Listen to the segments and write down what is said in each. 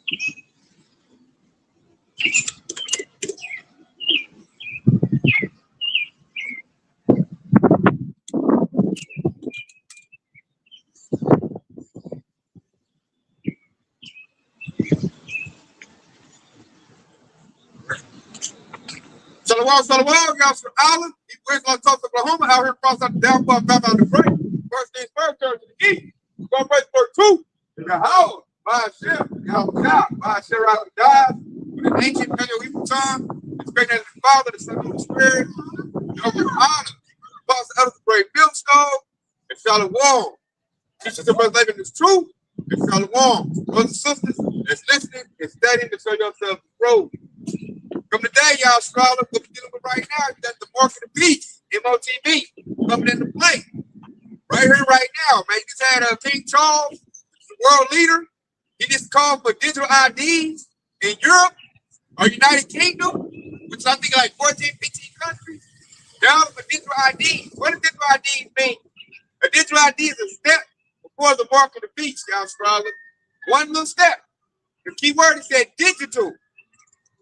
Shalom, y'all from Island. We're going to Tulsa, Oklahoma, out here across the downfall of Bama on the break. First things first, turn to the east. We're going to break for 2. Yahweh, by Hashem, Yahweh, by Hashem, Yahweh, dies. With an ancient Paleo-Hebrew tongue, it's great as the Father, the Son, and the Spirit. Over honor, Pastor Elder Brave Millstone, and Shalom. Teachers of us living this truth, and Shalom. Brothers and sisters, that's listening and studying to show yourself the road. From today, y'all scholars, what we're dealing with right now is that the mark of the beast, MOTB, coming into play. Right here, right now, man. You just had King Charles, the world leader. He just called for digital IDs in Europe or United Kingdom, which I think like 14, 15 countries, down for digital IDs. What does digital IDs mean? A digital ID is a step before the mark of the beast, y'all scholars. One little step. The key word is said digital,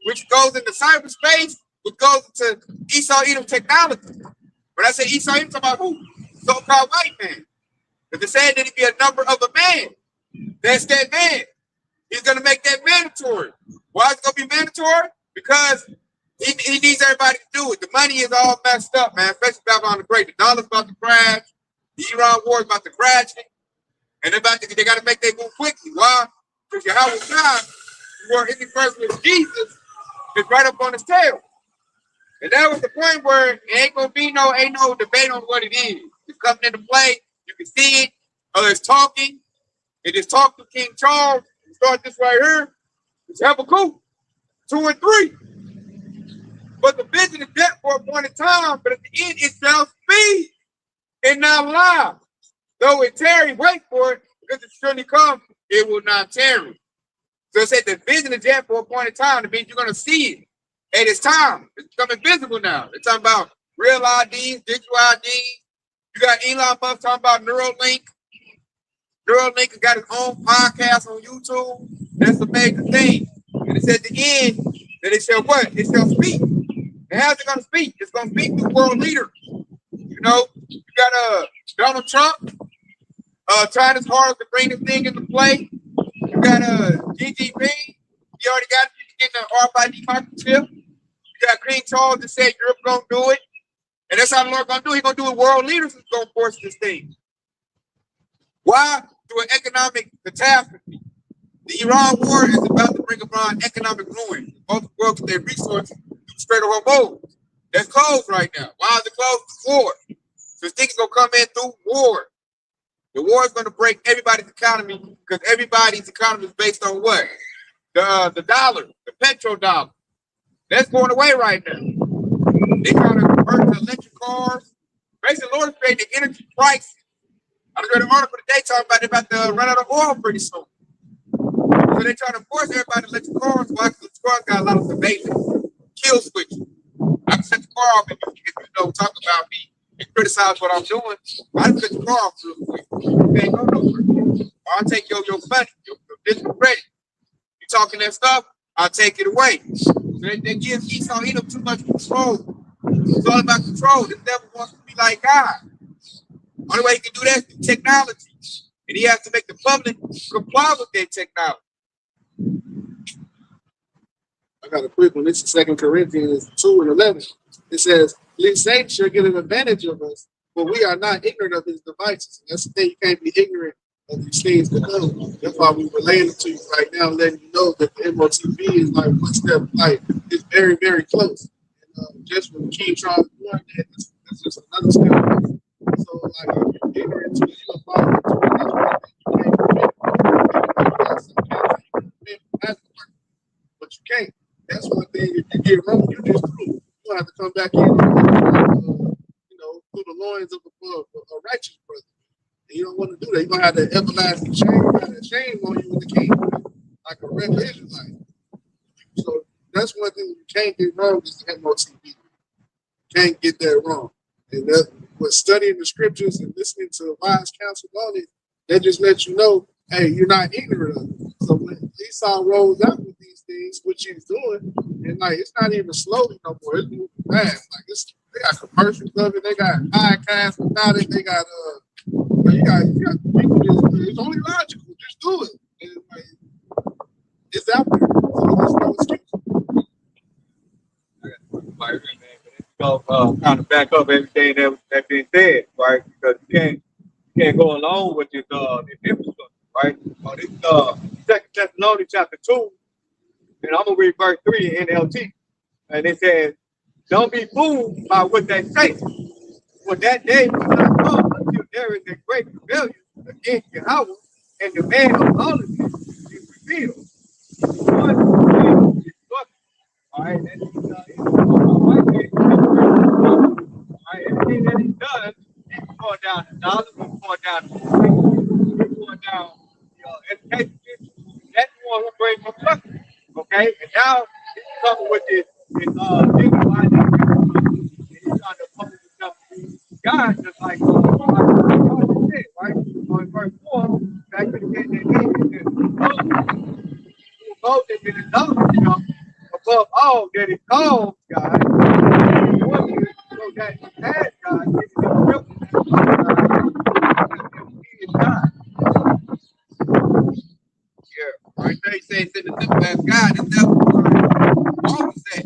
which goes into cyberspace, which goes into Esau Edom technology. When I say Esau Edom, I'm talking about who? So-called white man. Because it said that it'd be a number of a man. That's that man. He's going to make that mandatory. Why is it going to be mandatory? Because he needs everybody to do it. The money is all messed up, man, especially Babylon the Great. The dollar's about to crash. The Iran war is about to crash. And they got to make that move quickly. Why? Because Yahweh God, who are in the first with Jesus, is right up on his tail. And that was the point where it ain't gonna be ain't no debate on what it is. It's coming into play. You can see it. It's talking. It is talk to King Charles. We start this right here. It's Habakkuk 2 and 3. But the vision is dead for a point in time, but at the end it shall speak and not lie. Though it tarry, wait for it, because it surely comes, it will not tarry. So it said the vision is dead for a point in time. It means you're going to see it at its time. It's becoming visible now. They're talking about real IDs, digital IDs. You got Elon Musk talking about Neuralink. Neuralink has got his own podcast on YouTube. That's a major thing. And it said at the end that it shall what? It shall speak. And how's it going to speak? It's going to speak through world leaders. You know, you got Donald Trump trying his hardest to bring this thing into play. You got GGP. He already got it. You can get the RFID microchip. You got King Charles that said Europe gonna do it. And that's how the Lord gonna do it. He's gonna do it. World leaders is gonna force this thing. Why? Through an economic catastrophe. The Iran war is about to bring about economic ruin. Both world get their resources through Strait of Hormuz. That's closed right now. Why is it closed? War. So this thing is gonna come in through war. The war is going to break everybody's economy because everybody's economy is based on what? The dollar, the petrodollar. That's going away right now. They're trying to convert to electric cars. Basically, the Lord is creating the energy price. I read an article today talking about they're about to run out of oil pretty soon. So they're trying to force everybody to electric cars. Why? Because electric cars got a lot of surveillance, kill switches. I can set the car off if you talk about me. Criticize what I'm doing. I cut the car off real quick. You can't go nowhere. I'll take your money, your digital credit. You talking that stuff, I'll take it away. So they give Esau Edom too much control. It's all about control. The devil wants to be like God. Only way he can do that is through technology. And he has to make the public comply with that technology. I got a quick one. This is 2 Corinthians 2 and 11. It says, "Lest Satan shall get an advantage of us, for we are not ignorant of his devices." And that's the thing, you can't be ignorant of these things to come. That's why we relaying them to you right now, letting you know that the MOTB is like one step, like it's very, very close. And just when King Charles I, that's just another step. So, like, if you're ignorant to it, you'll follow into it. That's one thing you can't do. But you can't. That's one thing. If you get wrong, you just through. You'll have to come back in, through the loins of a righteous brother. And you don't want to do that. You're going to have that everlasting shame, that shame on you with the king, like a red Israelite. So that's one thing you can't get wrong is the MOTB. Can't get that wrong. And that with studying the scriptures and listening to wise counsel on it, they just let you know, hey, you're not ignorant of it. So when Esau rolls out with these things, what he's doing, and like it's not even slowly no more. It's moving fast. Like they got commercials of it. They got podcasts about it. They got you got people. It's only logical. Just do it. And, like, it's out there. So there's no excuse. So kind of back up everything that's been said, right? Because you can't go along with this infrastructure, right? So this Second Thessalonians chapter 2, and I'm gonna read verse 3 in NLT, and it says, "Don't be fooled by what they say, for that day will not come until there is a great rebellion against Yahweh, and the man of lawlessness is revealed. One is destruction." All right, and everything that he's done, he's going down the knowledge, he's going down the he's going down education. That's the one who brings construction. Okay, and now he's coming with this divine, and he's trying to pump himself to God, just like God said, right? So in verse 4, back to the Moses in his knowledge, above all that is called God, so that he has God, he is God. Yeah, right there he says in the temple as God, the devil always said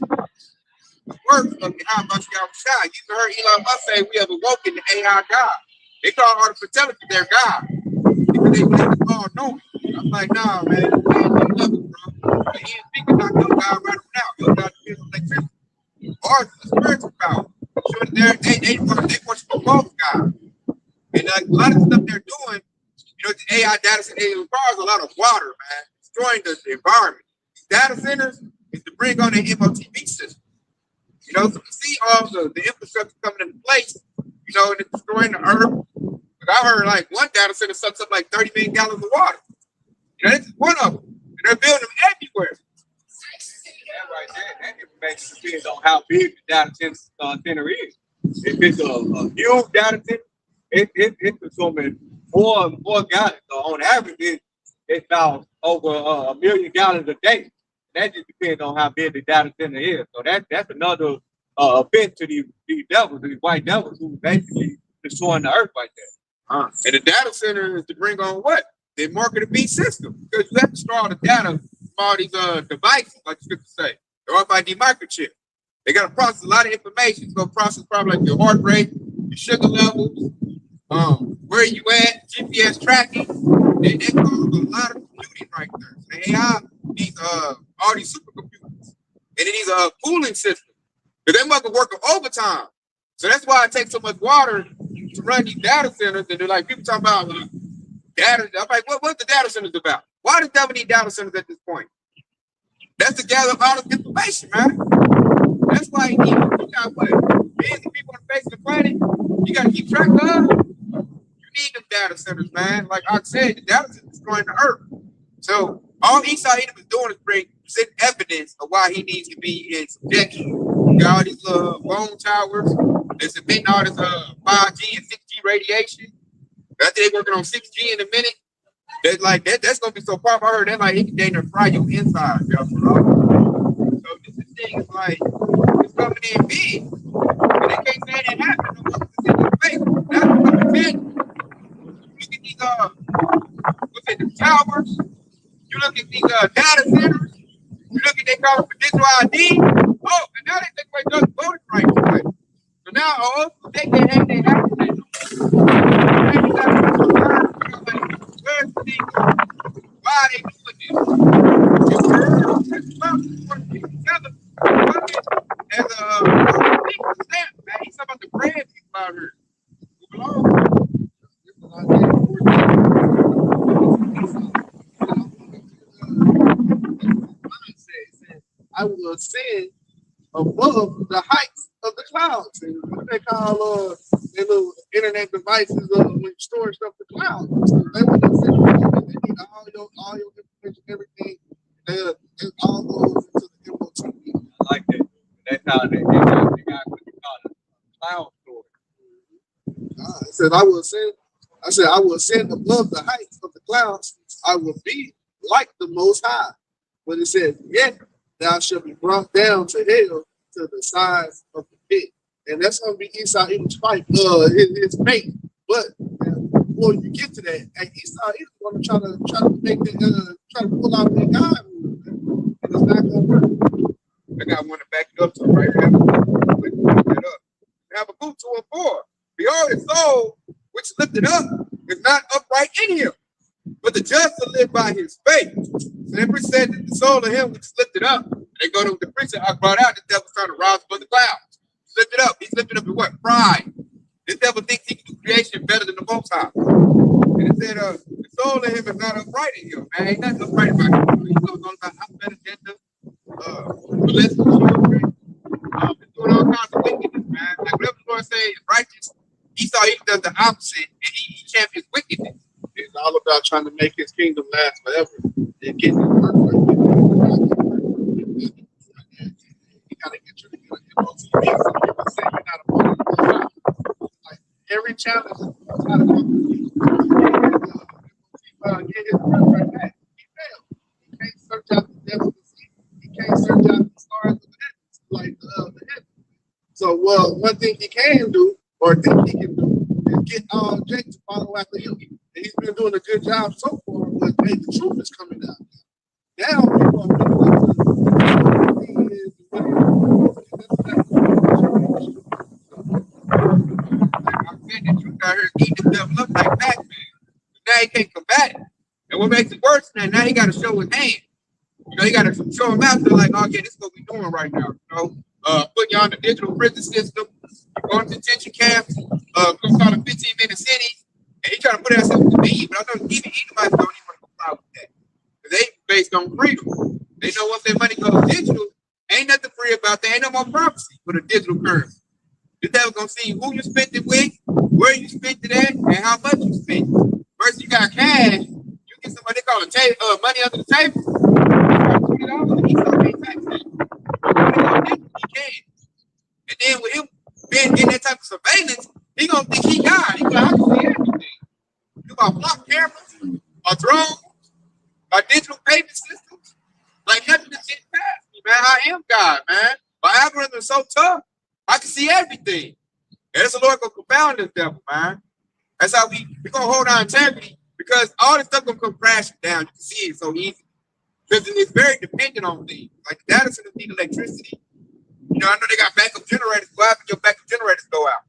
the works of the how much God shine. You heard Elon Musk say we have awoken the AI God. They call artificial intelligence their God because they believe it's all knowing. I'm like, nah, man, you can't level, bro. He ain't speaking about your God right now. Your God depends on electricity. Ours is a spiritual power. Sure, they worship both God. And a lot of the stuff they're doing, you know, the AI data center, it requires a lot of water, man, destroying the environment. These data centers is to bring on the MOTV system. You know, so you see all the infrastructure coming into place, you know, and it's destroying the earth. But I heard like one data center sucks up like 30 million gallons of water. You know, this is one of them. And they're building them everywhere. That right there, that information depends on how big the data center is. If it's a huge data center, it's consuming more gallons. So on average, it's about over 1 million gallons a day. That just depends on how big the data center is. So that's another offense to these devils, these white devils who basically destroying the earth right there. And the data center is to bring on what? The market beast system. Because you have to store all the data from all these devices, like the scripture say. They're all by the microchip. They got to process a lot of information. It's going to process probably like your heart rate, your sugar levels, where you at, GPS tracking. They cause a lot of computing right there. So the AI needs all these supercomputers. And it needs a cooling system. Because they must work overtime. So that's why it takes so much water to run these data centers. And they're like, people talking about data. I'm like, what's the data centers about? Why does devil need data centers at this point? That's to gather up all this information, man. That's why you got what? Millions of people on the face of the planet. You got to keep track of. You need them data centers, man. Like I said, the data centers destroying the earth. So all Esau Edom is doing is present evidence of why he needs to be in subjection. You got all these little bone towers. They're submitting all this 5G and 6G radiation. After they working on 6G in a minute, that's like that's gonna be so powerful. I heard that like it can dang fry your inside, yo. So this thing is like it's coming in big. And they can't say that happened no more. It's in your face. That's what I'm saying. You look at these what's it, the towers, you look at these data centers, you look at they call it for digital ID. Oh, and now they take away those voting rights away. So now they can't have their access. Why are they doing this? As man, he's talking about the brand people out here. I will ascend above the heights of the clouds. And what they call their little internet devices when storing stuff to cloud. So they want to send they need all your information, everything. They all goes into the MOTV. I like that. That's how they got what you call it, cloud storage. I said I will ascend above the heights of the clouds. I will be like the Most High. But it says, yet thou shalt be brought down to hell to the sides of the pit. And that's going to be Esau Edom's fight, his mate. But before you get to that, and Esau is going to try to make the try to pull out that God move, and it's not going to work. I got one to back it up to right here. Habakkuk 2 and 4. Behold, his soul, which lifted up, is not upright in him, but the just will live by his faith. So every said that the soul of him which is lifted up, and they go to the preacher I brought out, the devil's trying to rise above the clouds. He's lifted up. He's lifted up in what? Pride. This devil thinks he can do creation better than the Most High. And it said, the soul of him is not upright in him, man. Ain't nothing upright about him. He goes on about alphabet agenda, molesting children, doing all kinds of wickedness, man. Like whatever the Lord says is righteous, Esau he does the opposite, and he champions wickedness. It's all about trying to make his kingdom last forever and getting it perfect. You gotta get your MOTV. So people say you're not a part of the challenge. Like every challenge is not a get his right back. He failed. He can't search out the depths of the sea. He can't search out the stars of the heavens like the heavens. So, well, one thing he can do, or think he can do, is get Jake to follow after him. And he's been doing a good job so far, but hey, the truth is coming out. Now people are really like, I said that you got here eating the devil up like that, man. Now he can't combat it. And what makes it worse, man, now he got to show his hand. You know, he got to show him out there like, oh, yeah, this is what we're doing right now. You know, putting you on the digital prison system, going to detention camps, come out of 15-minute cities. And he trying to put ourselves to me, but I know even Edomites don't even want to comply with that. Because they based on freedom. They know once their money goes digital, ain't nothing free about that. Ain't no more prophecy for the digital currency. The devil's gonna see who you spent it with, where you spent it at, and how much you spent. First, you got cash. You get somebody they call it money under the table. $20 and Esau can't tax that. He can. And then with him being in that type of surveillance, he gonna think he God. He gonna have to see everything. You got block cameras, a drone, a digital payment systems. Like nothing is getting past me, man. I am God, man. My algorithm is so tough, I can see everything. And that's the Lord gonna confound this devil, man. That's how we gonna hold our integrity because all this stuff gonna come crashing down. You can see it so easy. Because it's very dependent on things. Like the data centers need electricity. You know, I know they got backup generators. Why happen your backup generators go out?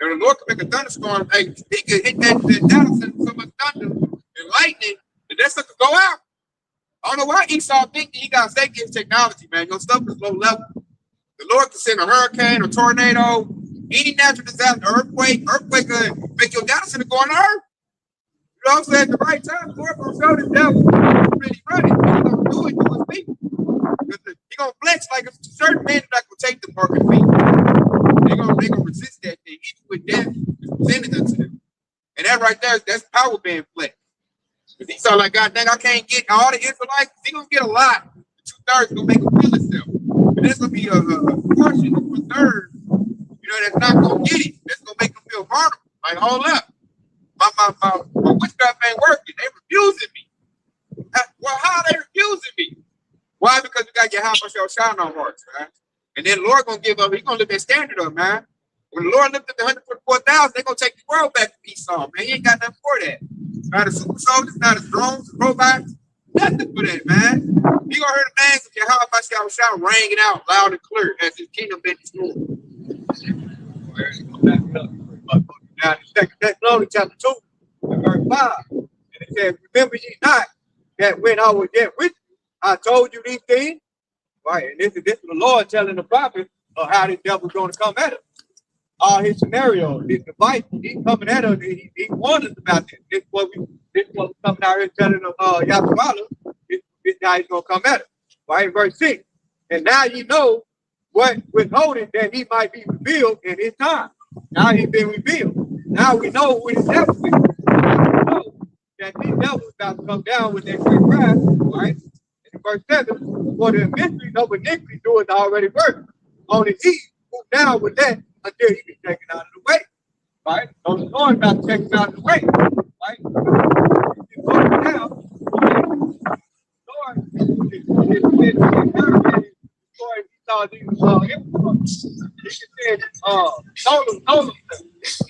And the Lord can make a thunderstorm. Hey, he could hit that data center with so much thunder and lightning, and that stuff could go out. I don't know why Esau think that he got safety technology, man. Your stuff is low level. The Lord can send a hurricane, a tornado, any natural disaster, earthquake could make your data center go on the earth. You know what I'm saying? At the right time, the Lord gonna show this devil really running. He's gonna do it to his people. He's gonna flex like a certain man that will take the market feet. They're gonna resist that thing, even with death is presented unto them. And that right there, that's power being flexed. Because he saw like, God dang, I can't get all the Israelites. He's gonna get a lot. The 2/3 gonna make him feel himself. And there's gonna be a portion of 1/3, you know, that's not gonna get it. That's gonna make them feel vulnerable. Like, hold up. My witchcraft ain't working. They refusing me. Well, how are they refusing me? Why? Because you got your house on your shine on hearts, man. And then the Lord gonna give up. He's gonna lift that standard up, man. When the Lord lifted the 144,000, they're gonna take the world back to Esau, man. He ain't got nothing for that. Not as super soldiers, not as drones, robots, nothing for that, man. He gonna hear the names of your house by shout ringing out loud and clear as his kingdom been destroyed. Now, the Thessalonians chapter 2, verse 5. And it says, remember ye not that when I was yet with you, I told you these things? Right, and this is the Lord telling the prophet of how this devil's going to come at us. All his scenarios, his device, he's coming at us. He warned us about this. This is what we're coming out here telling them, Yahweh, this is how he's going to come at us. Right, verse 6. And now you know what withholding that he might be revealed in his time. Now he's been revealed. Now we know who this devil is. We know that this devil is about to come down with that great wrath, right? In verse 7, for the mysteries of iniquity doeth already work. Only he who down with that until he be taken out of the way. Right? So the Lord about to take him out of the way. Right? He's going down Told him, told him,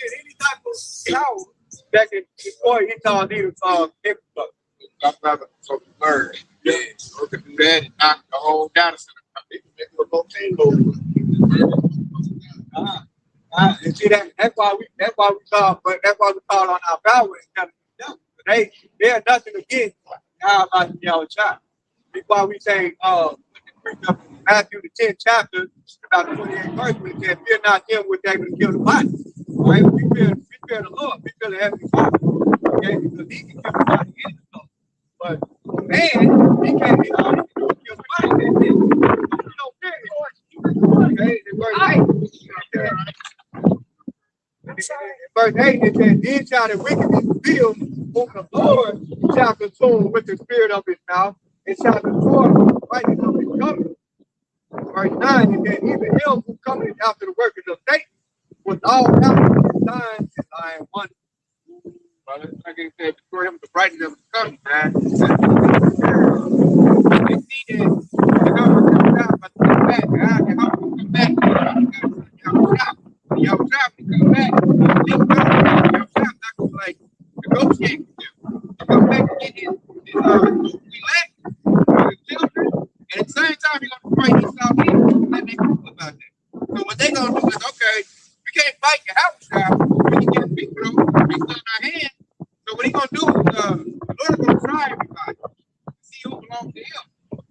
any type of power back in before he told him, infrastructure. I'm not a bird. Yeah, so can do that and knock the whole data center. They can make a volcano. And see that's why we call on our power and them. They're nothing against our y'all child. That's why we say Matthew the 10th chapter, about the 28th verse, when it says, fear not them which able to kill the body. Right? We fear the Lord, we fear the Heavenly Father. Okay, because he can kill the body in the soul. But man, he can't be all he can do is kill the body. That's it. We don't fear him. Okay, in verse 8, it says, then shall the wickedness reveal, whom the Lord shall consume with the spirit of his mouth, and shall destroy the righteousness of his covenant. Verse 9, it says, even him who cometh after the workers of Satan, with all power and signs and lying wonders. Well, like I said, destroy him with the brightness of his covenant, man. They see that the government comes out, but they come back, God, the government come back, y'all traveling, come back, y'all traveling, not gonna like negotiate with them. You come back and get his elect, his children, and at the same time, you're gonna fight these out here and let me talk about that. So what they gonna do is, okay, we can't fight your house now. We can get a big bro, he's on our hand. So what he gonna do is the Lord gonna try everybody. See who belongs to him.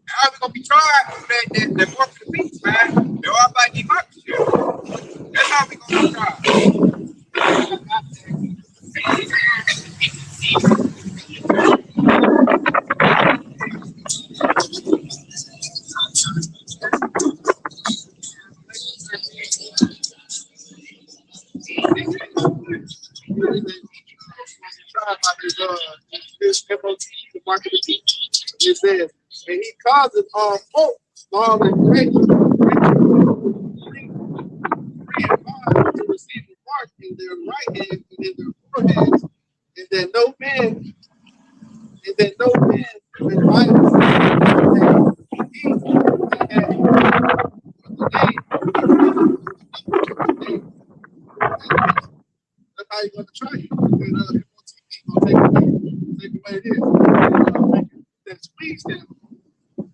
How we gonna be tried that walk to the beach, man? They're all about democracy. That's how we gonna be tried. This MOT, the market of teaching. It says, and he causes all folk, small and great, to receive the mark in their right hand and in their foreheads, and that no man with violence that's how you're going to try you. And MOT going to take away it is. That squeeze down.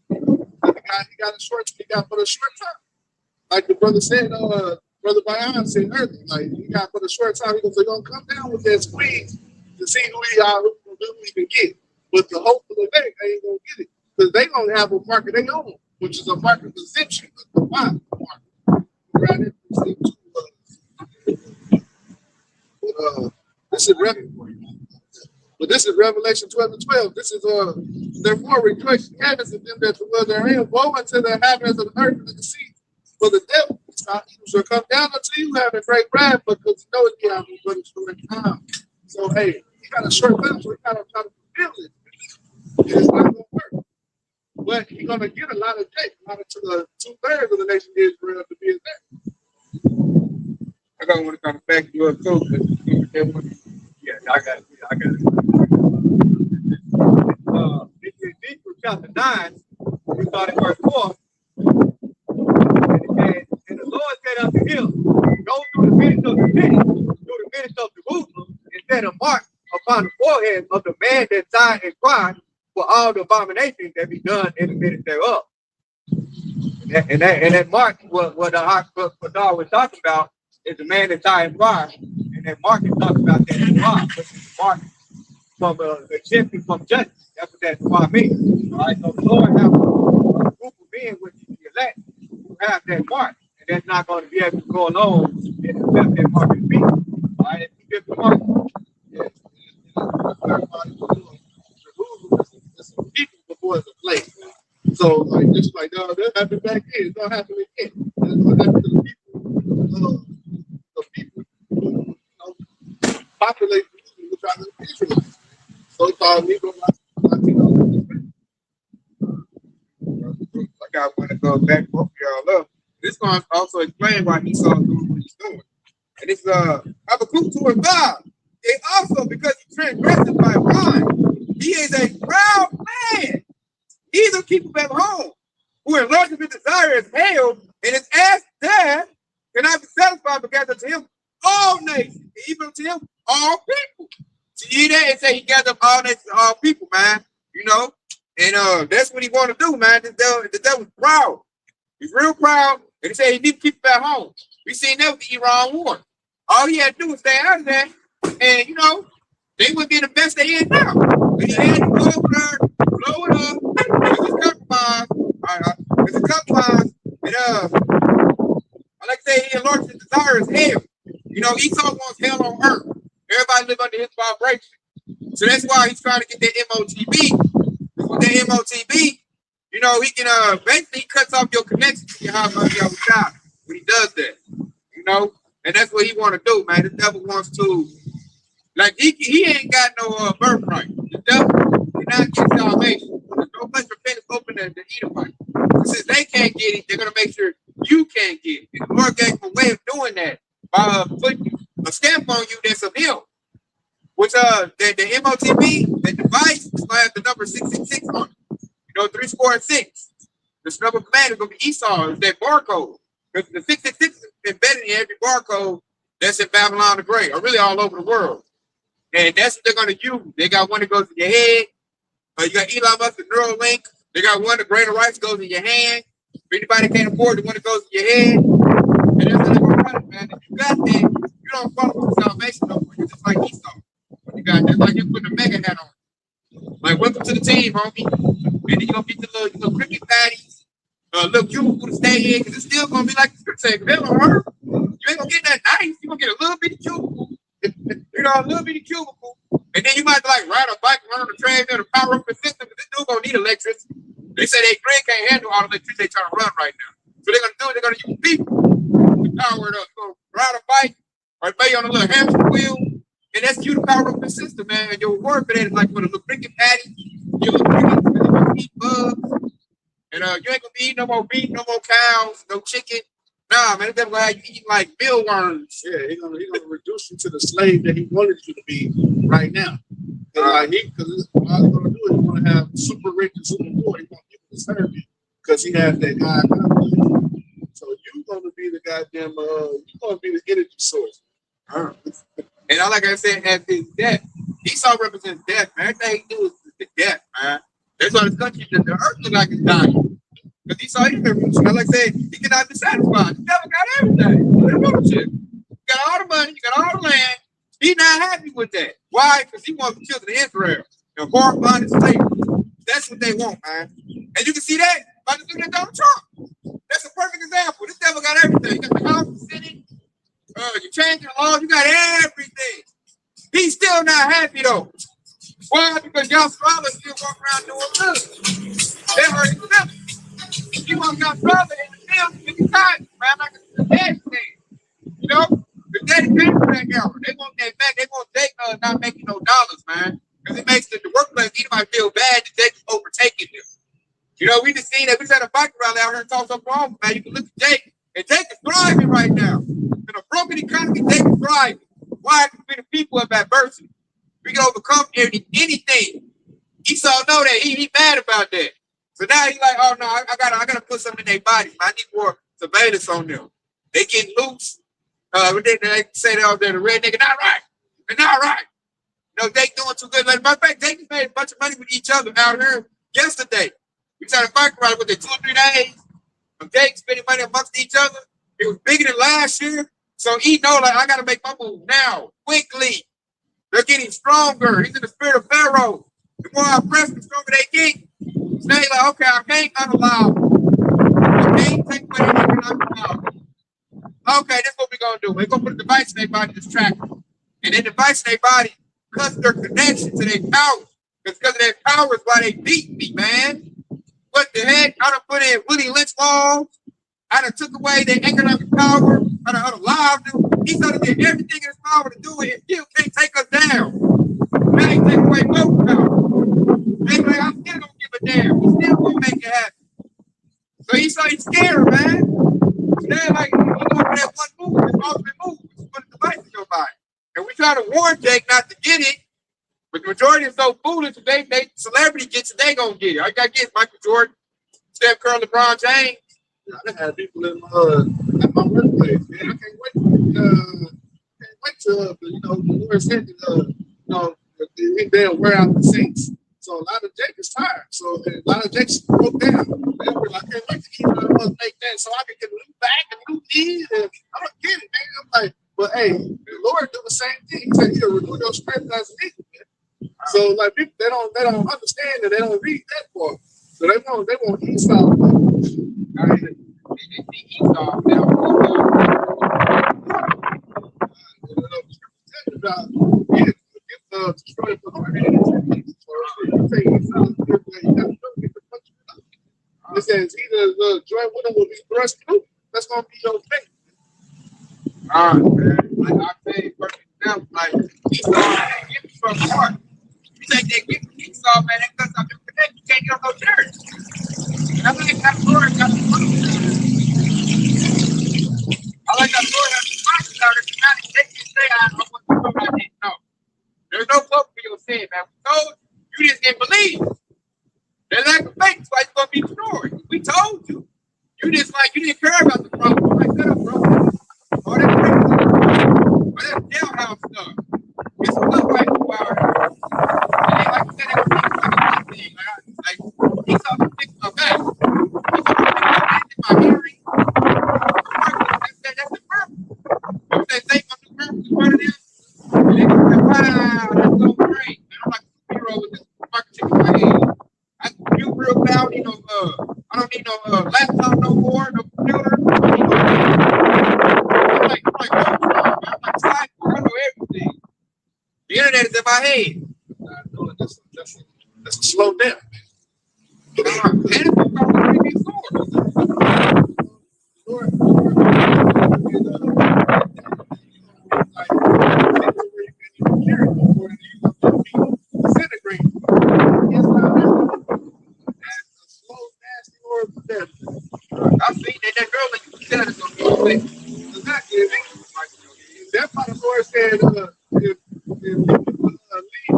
He got for a short time. Like the brother said, Brother Bayan said earlier, like he got for a short time, they're gonna come down with that squeeze to see who we can get. But the hope of the day, they ain't gonna get it. Because they gonna have a market they own, which is a market exemption, the wild market. Right in this is this is Revelation 12:12. This is therefore rejoice in heavens and them that dwell therein. Woe unto the inhabitants of the earth and of the sea. For the devil shall come down unto you having great wrath, because you know it can't be but a short time. So hey, he got a short time, so he gotta try to fulfill it. It's not gonna work. But he's gonna get a lot of dates, a lot of 2/3 of the nation of Israel to be there. I don't want to come back to your too. Yeah, I got it. This is Ezekiel chapter 9. We started verse 4. And the Lord said unto him, go through the midst of the city, through the midst of Jerusalem, and set a mark upon the forehead of the man that sighed and cried for all the abominations that be done in the midst thereof. And that mark, what Dar was talking about, is the man that sighed and cried. And that mark is talking about that mark, which is the mark from exemption from judgment. That's what that mark means. All right, so the Lord has a group of men with the elect who have that mark, and that's not going to be able to go along and accept that mark as being. All right, it's a different mark. Yes. It's a people before it's a place. So, like, just like, no, that happened back then. It's not happening again. That's what happened to the people who populate the tribe of Israel. So-called Negro Latino. Like I want to go back both y'all up. This going to also explain why Esau doing what he's doing. And it's Habakkuk 2:5. It also, because he transgressed by wine, He is a proud man. He's a keeper back home who enlarges his desire as hell, and his ass dad cannot be satisfied because unto him all nations, even to him all people. See that and say he gathered up all nations, all people, man. You know, and that's what he want to do, man. The devil's proud. He's real proud, and he said he need to keep it back home. We seen that with the Iran war. All he had to do was stay out of that, and you know, they would be the best they in now. But he had to go over there, blow it up. It's a compromise. It's a compromise. And I like to say he enlarged his desire as hell. You know, Esau wants hell on earth. Everybody live under his vibration. So that's why he's trying to get that MOTB. With that MOTB, you know, he can basically cuts off your connection to your house of your child when he does that. You know, and that's what he want to do, man. The devil wants to, like, he ain't got no birthright. The devil cannot get salvation. There's no place for repentance open to Edomite. Since they can't get it, they're gonna make sure you can't get it. And the Lord gave him a way of doing that by putting a stamp on you that's of him. Which the MOTB, the device is gonna have the number 666 on it. You know, 3 score and 6. This number command is gonna be Esau, is that barcode. Because the 666 is embedded in every barcode that's in Babylon the Great, or really all over the world. And that's what they're gonna use. They got one that goes in your head. You got Elon Musk and Neuralink. They got one, the greater rights goes in your hand. If anybody can't afford the one that goes in your head. And that's how they're gonna run it, man. If you got that, you don't follow for salvation no more. You're just like Esau. You got that, like you're putting a mega hat on. Like, welcome to the team, homie. And then you're gonna get the little cricket patties, little cubicle to stay in, because it's still gonna be like the script say, hell on earth. You ain't gonna get that nice. You're gonna get a little bitty cubicle. You know, a little bitty cubicle. And then you might like ride a bike, run on the treadmill to power up the system, because this dude gonna need electricity. They say their grid can't handle all the electricity they trying to run right now. So they're gonna do it, they're gonna use people to power it up. So ride a bike or maybe on a little hamster wheel. And that's you to power up the system, man. And your reward for that is like with a little cricket patty, your little cricket, you're gonna eat bugs, and you ain't gonna be eating no more beef, no more cows, no chicken. Nah, man, that's gonna have you eating like mealworms. Yeah, he's gonna reduce you to the slave that he wanted you to be right now. Because what I was gonna do is he's gonna have super rich and super poor. He's gonna give you the service because he has that God confidence. So you're gonna be the goddamn you're gonna be the energy source. And like I said, as his death, Esau represents death, man. Everything he do is the death, man. That's why this country, the earth look like it's dying. Because Esau is revolution. Like I said, he cannot be satisfied. The devil got everything. You got all the money, you got all the land. He's not happy with that. Why? Because he wants the children of Israel and hard bondage slavery. That's what they want, man. And you can see that by the thing that Donald Trump. That's a perfect example. This devil got everything. You got the House, the Senate. You changing the laws, you got everything. He's still not happy though. Why? Because y'all scholars still walk around doing good. That hurt his feelings. He wants y'all scholars in the field 50 times, man, like a daddy thing. You know? The daddy came from that era. They want that back. They want Jake not making no dollars, man. Because it makes the workplace, he might feel bad that Jake's overtaking them. You know, we just seen that. We just had a bike rally out here in Tulsa Oklahoma, man. You can look at Jake, and Jake is thriving right now. In a broken economy, Jake is thriving. Why? Because the people have adversity. We can overcome anything. Esau know that. He mad about that. So now he's like, oh no, I gotta put something in their bodies. I need more surveillance on them. They get loose. They say they're the red nigga, not right. They're not right. You know, they doing too good. Like, matter of fact, they just made a bunch of money with each other out here yesterday. We tried to fight around with it 2 or 3 days. Jake spending money amongst each other. It was bigger than last year. So he know, like, I got to make my move now, quickly. They're getting stronger. He's in the spirit of Pharaoh. The more I press, the stronger they get. So they like, okay, I can't unallow. I can't take away anything unallow. Okay, this is what we're going to do. We're going to put a device in their body that's tracking. And that device in their body cuts their connection to their power. Because of their power is why they beat me, man. What the heck? I done put in Willie Lynch laws. I done took away their economic power. I done unalive them. He started to did everything in his power to do it and still can't take us down. Now he take away both power. They be like, I'm still gonna give a damn. He's still gonna make it happen. So he's scared, man. So they're like, you know, that one move, this ultimate move, is put a device in your body. And we try to warn Jake not to get it. But the majority is so foolish. If they celebrity gets it, they gonna get it. I got to get Michael Jordan, Steph Curry, LeBron James. I had people in at my workplace. Man, I can't wait. Can't wait to the Lord said they'll wear out the saints. So a lot of Jake is tired. So a lot of Jake's broke down. They were like, I can't wait to keep make that so I can get a new back and new knee. And I don't get it, man. I'm like, but hey, the Lord do the same thing. He said he'll renew your strength as an eagle, man. So like people they don't understand that they don't read that part. So they want Esau. I mean, Esau now. About destroy the heart. It says either joint with them will be thrust through. That's gonna be your fate. All right, man. Like I say, perfect example. Like Esau, man, get from the heart. You take that gift from Esau, man, that cuts off your connect. You can't get on no church. That's what that Lord got to do. I like that Lord has to find out that you got to take and say, I don't want to do like this. No. There's no hope for your sin, man. We told you just didn't believe. There's lack of faith, so it's going to be destroyed. We told you. You just like, you didn't care about the problem. Like that, bro. All that jailhouse stuff. It's stuff like, wow. And they, like you said, they were thinking like he saw the fix my back. He saw the fix my hearing. That's the purpose. You say, say, I'm the purpose is part of this. And they go, wow, that's so great. And I'm like a superhero with this fucking chicken in my head. I can do real now. I don't need no laptop no more, no computer. I'm like, oh, man, I'm like, I know everything. The internet is in my head. That's a slow down. And it's going to come with a sword. Disintegrate. It's not that's a slow, nasty Lord of death. I seen that girl that you said is going to be Exactly. That's why the Lord said, if people leave,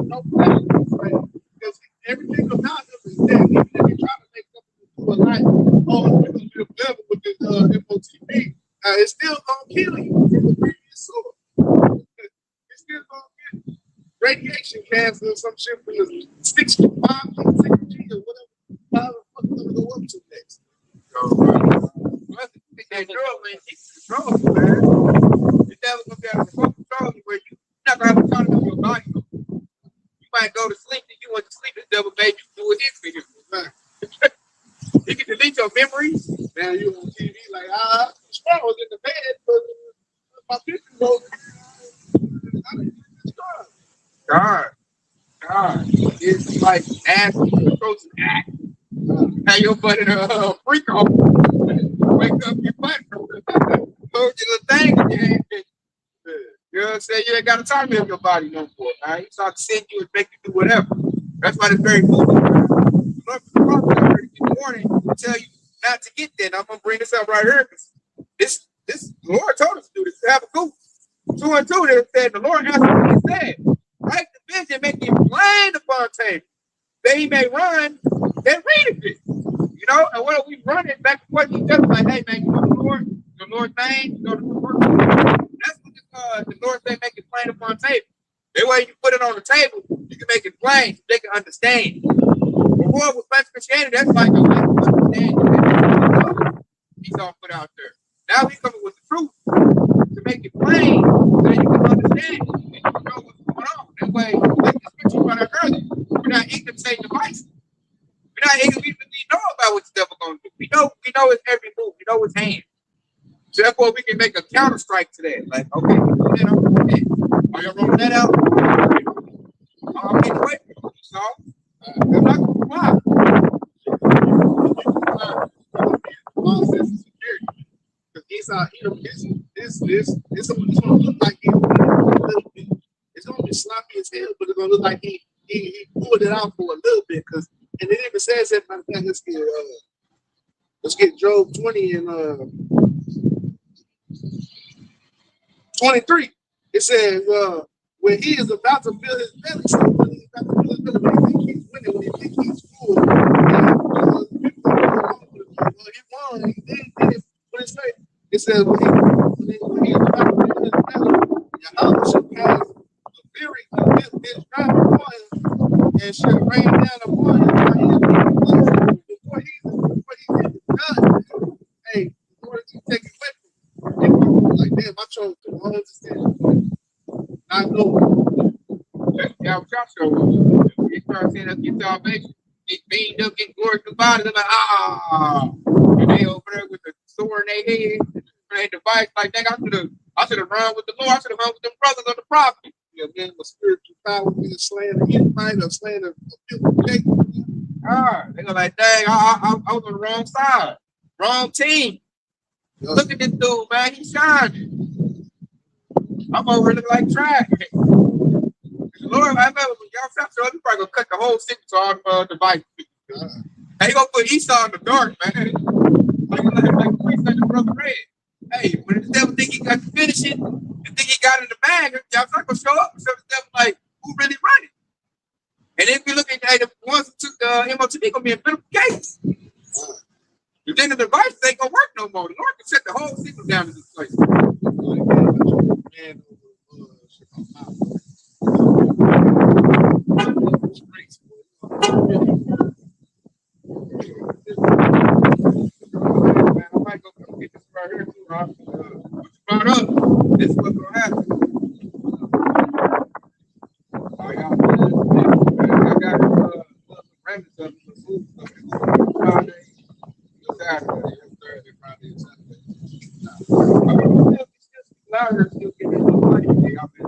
no place, right? Because everything about them is dead. Even if you try to make something to a life, oh, it's going to be a devil with this MOTB. It's still going to kill you from the previous sword. It's still going to get radiation cancer or some shit from the 6G or whatever. How the fuck is going to go up to next? That girl, man, she's controlling you, man. The devil's going to be able to control you where you're not going to have autonomy of your body. You might go to sleep and you want to sleep, the devil made you do it for you. You can delete your memories. Now you on TV like, I was in the bed, but my picture goes. God, it's like asking you to throw some act. Have your butt in a freak off. Wake up your butt. Hold your little thing in your hand. You know what I'm saying? You ain't got to talk to your body no more. Right? He start to send you and make you do whatever. That's why it's very foolish. The warning to tell you not to get there. And I'm gonna bring this up right here because this the Lord told us to do this. To have a goose. 2 and 2, they said the Lord answered what he said. Write the vision, make it plain upon table. That he may run, then read it. You know, and what are we running back to what he just like, hey man, you know the Lord's name, you know the word. That's what the Lord said, make it plain upon table. That way you put it on the table, you can make it plain so they can understand. Before with French Christianity, that's like a understanding. He's all put out there. Now he's coming with the truth to make it plain so that you can understand it and you can know what's going on. That way, like the scripture brought up earlier, we're not ignorant to Satan's devices. We're not ignorant, we know about what the devil gonna do. We know his every move, we know his hand. So therefore we can make a counter strike to that. Like, okay, we do that, I'm gonna do that. Are you rolling that out? I'm getting away from you, so I'm not gonna comply. Esau, it's gonna look like he a little bit. It's gonna be sloppy as hell, but it's gonna look like he pulled it out for a little bit. Cause and it even says that. Let's get Job 20 and 23. It says when he is about to fill his belly, so when he's about to fill his belly, when he think he's winning, when he think he's full, he won, he did it. What it say? It says when he is about to fill his belly, Yahweh shall cast the fury of his wrath upon him and shall rain down upon him before he's done. Hey, before you take it with him, like damn, I chose the wrong decision. I know. Yeah, I'm trying to show you. You start seeing us get salvation, get beamed up, get glory to body. They're like, and they over there with the sword in their head, and they device like, dang, I should have run with the Lord. I should have run with them brothers of the prophet. Yeah, man, the spiritual power being slaying the invite or slaying the people. They go like, dang, I was on the wrong side, wrong team. Yeah. Look at this dude, man, he's shining. I'm over here looking like trash. Lord, I remember when y'all stop showing, you probably gonna cut the whole secret to all the device. Hey, you gonna put Esau in the dark, man. Like the priest and the brother Red. Hey, when the devil think he got to finish it, and think he got it in the bag, y'all not gonna show up. So the devil like, who really running? And if you look at the ones who took the MOTB, gonna be in middle case. And then the device ain't gonna work no more. The Lord can shut the whole signal down in this place. I might go come get this right here too, Rob. What you brought up? This is what's gonna happen. I got remnants of some food stuff. Friday, Saturday, Thursday, Friday, and Saturday. Still getting the money. I've been.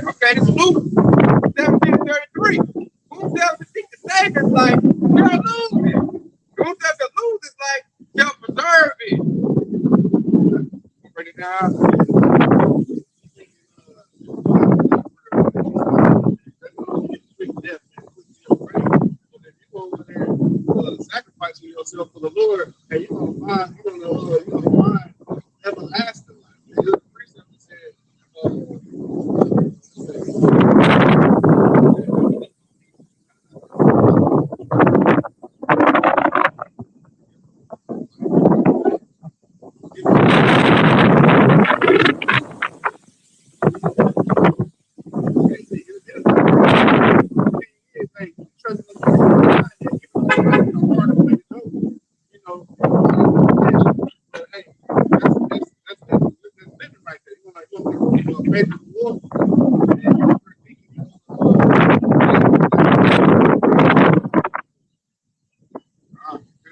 Okay, this is Luke 17:33. Who tells to seek the Savior's life shall lose it? Who tells to lose his life shall preserve it? Bring it down. Sacrificing yourself for the Lord, and you're gonna find everlasting life. The precept said,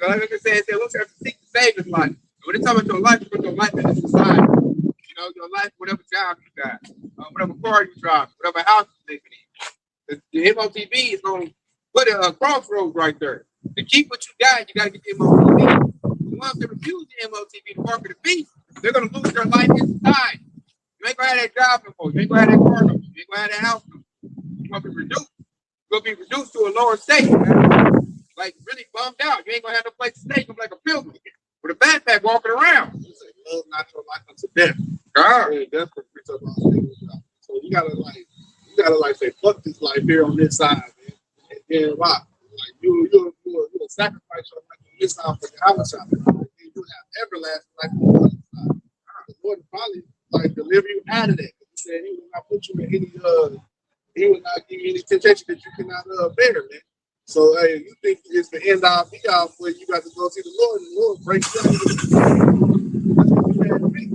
Like I said, let's have to seek the Savior's life. When they talk about your life, you put your life in the society. You know, your life, whatever job you got, whatever car you drive, whatever house you live in. The MOTB is going to put a crossroads right there. To keep what you got to get the MOTB. The ones that refuse the MOTB, the mark of the beast, they're going to lose their life in society. You ain't going to have that job no more. You ain't going to have that car no more. You ain't going to have that house no more. You're going to be reduced. You're going to be reduced to a lower state, man. Like really bummed out. You ain't gonna have no place to stay. You're like a pilgrim with a backpack walking around. You say, love not your life unto death. Yeah, that's what we talk about. So you gotta say, fuck this life here on this side, man. And then why? Like you'll sacrifice your life on this side for the other side. And you have everlasting life on the other side. The Lord will probably like deliver you out of that. He said he will not put you in any he will not give you any temptation that you cannot bear, man. So, hey, you think it's the end all be all where you got to go see the Lord and the Lord breaks down. That's what you had to be.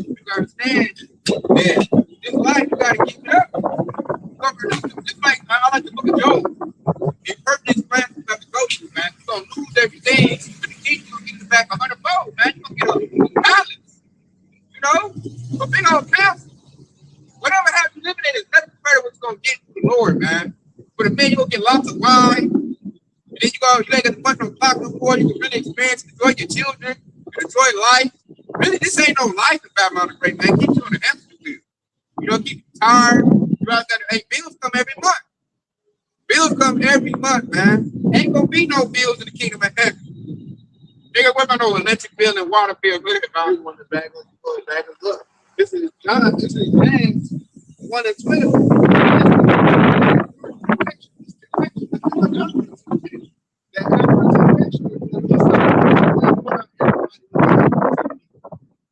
You understand? Yeah. This life, you got to And then you ain't got to punch no clock no more. You can really experience, enjoy your children, enjoy life. Really, this ain't no life in Babylon the Great, man. Keep you on the hamster wheel. You know, keep you tired. You guys got to, hey, bills come every month. Bills come every month, man. Ain't gonna be no bills in the kingdom of heaven. Nigga, what about no electric bill and water bill? Look at You want to back up, up. This is John, this is James 1:12.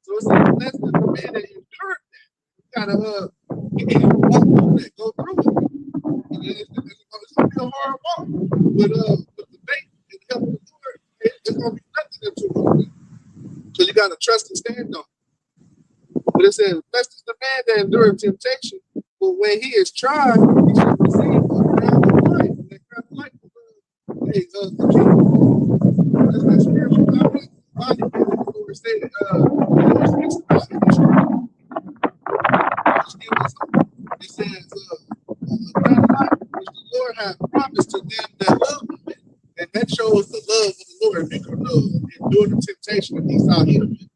So it's a lesson for men that endure that. You gotta walk through that, go through it. It's gonna be a hard walk, but with the faith and help of the Lord, it's gonna be nothing that you want. So you gotta trust and stand on. But it says, blessed is the man that endureth temptation, but when he is tried, he shall receive the crown of life. That crown of life is the kingdom. That's that spiritual body. Lord said, it says, crown of life, which the Lord hath promised to them that love him. And that shows the love of the Lord. If you can endure the temptation that he saw him in.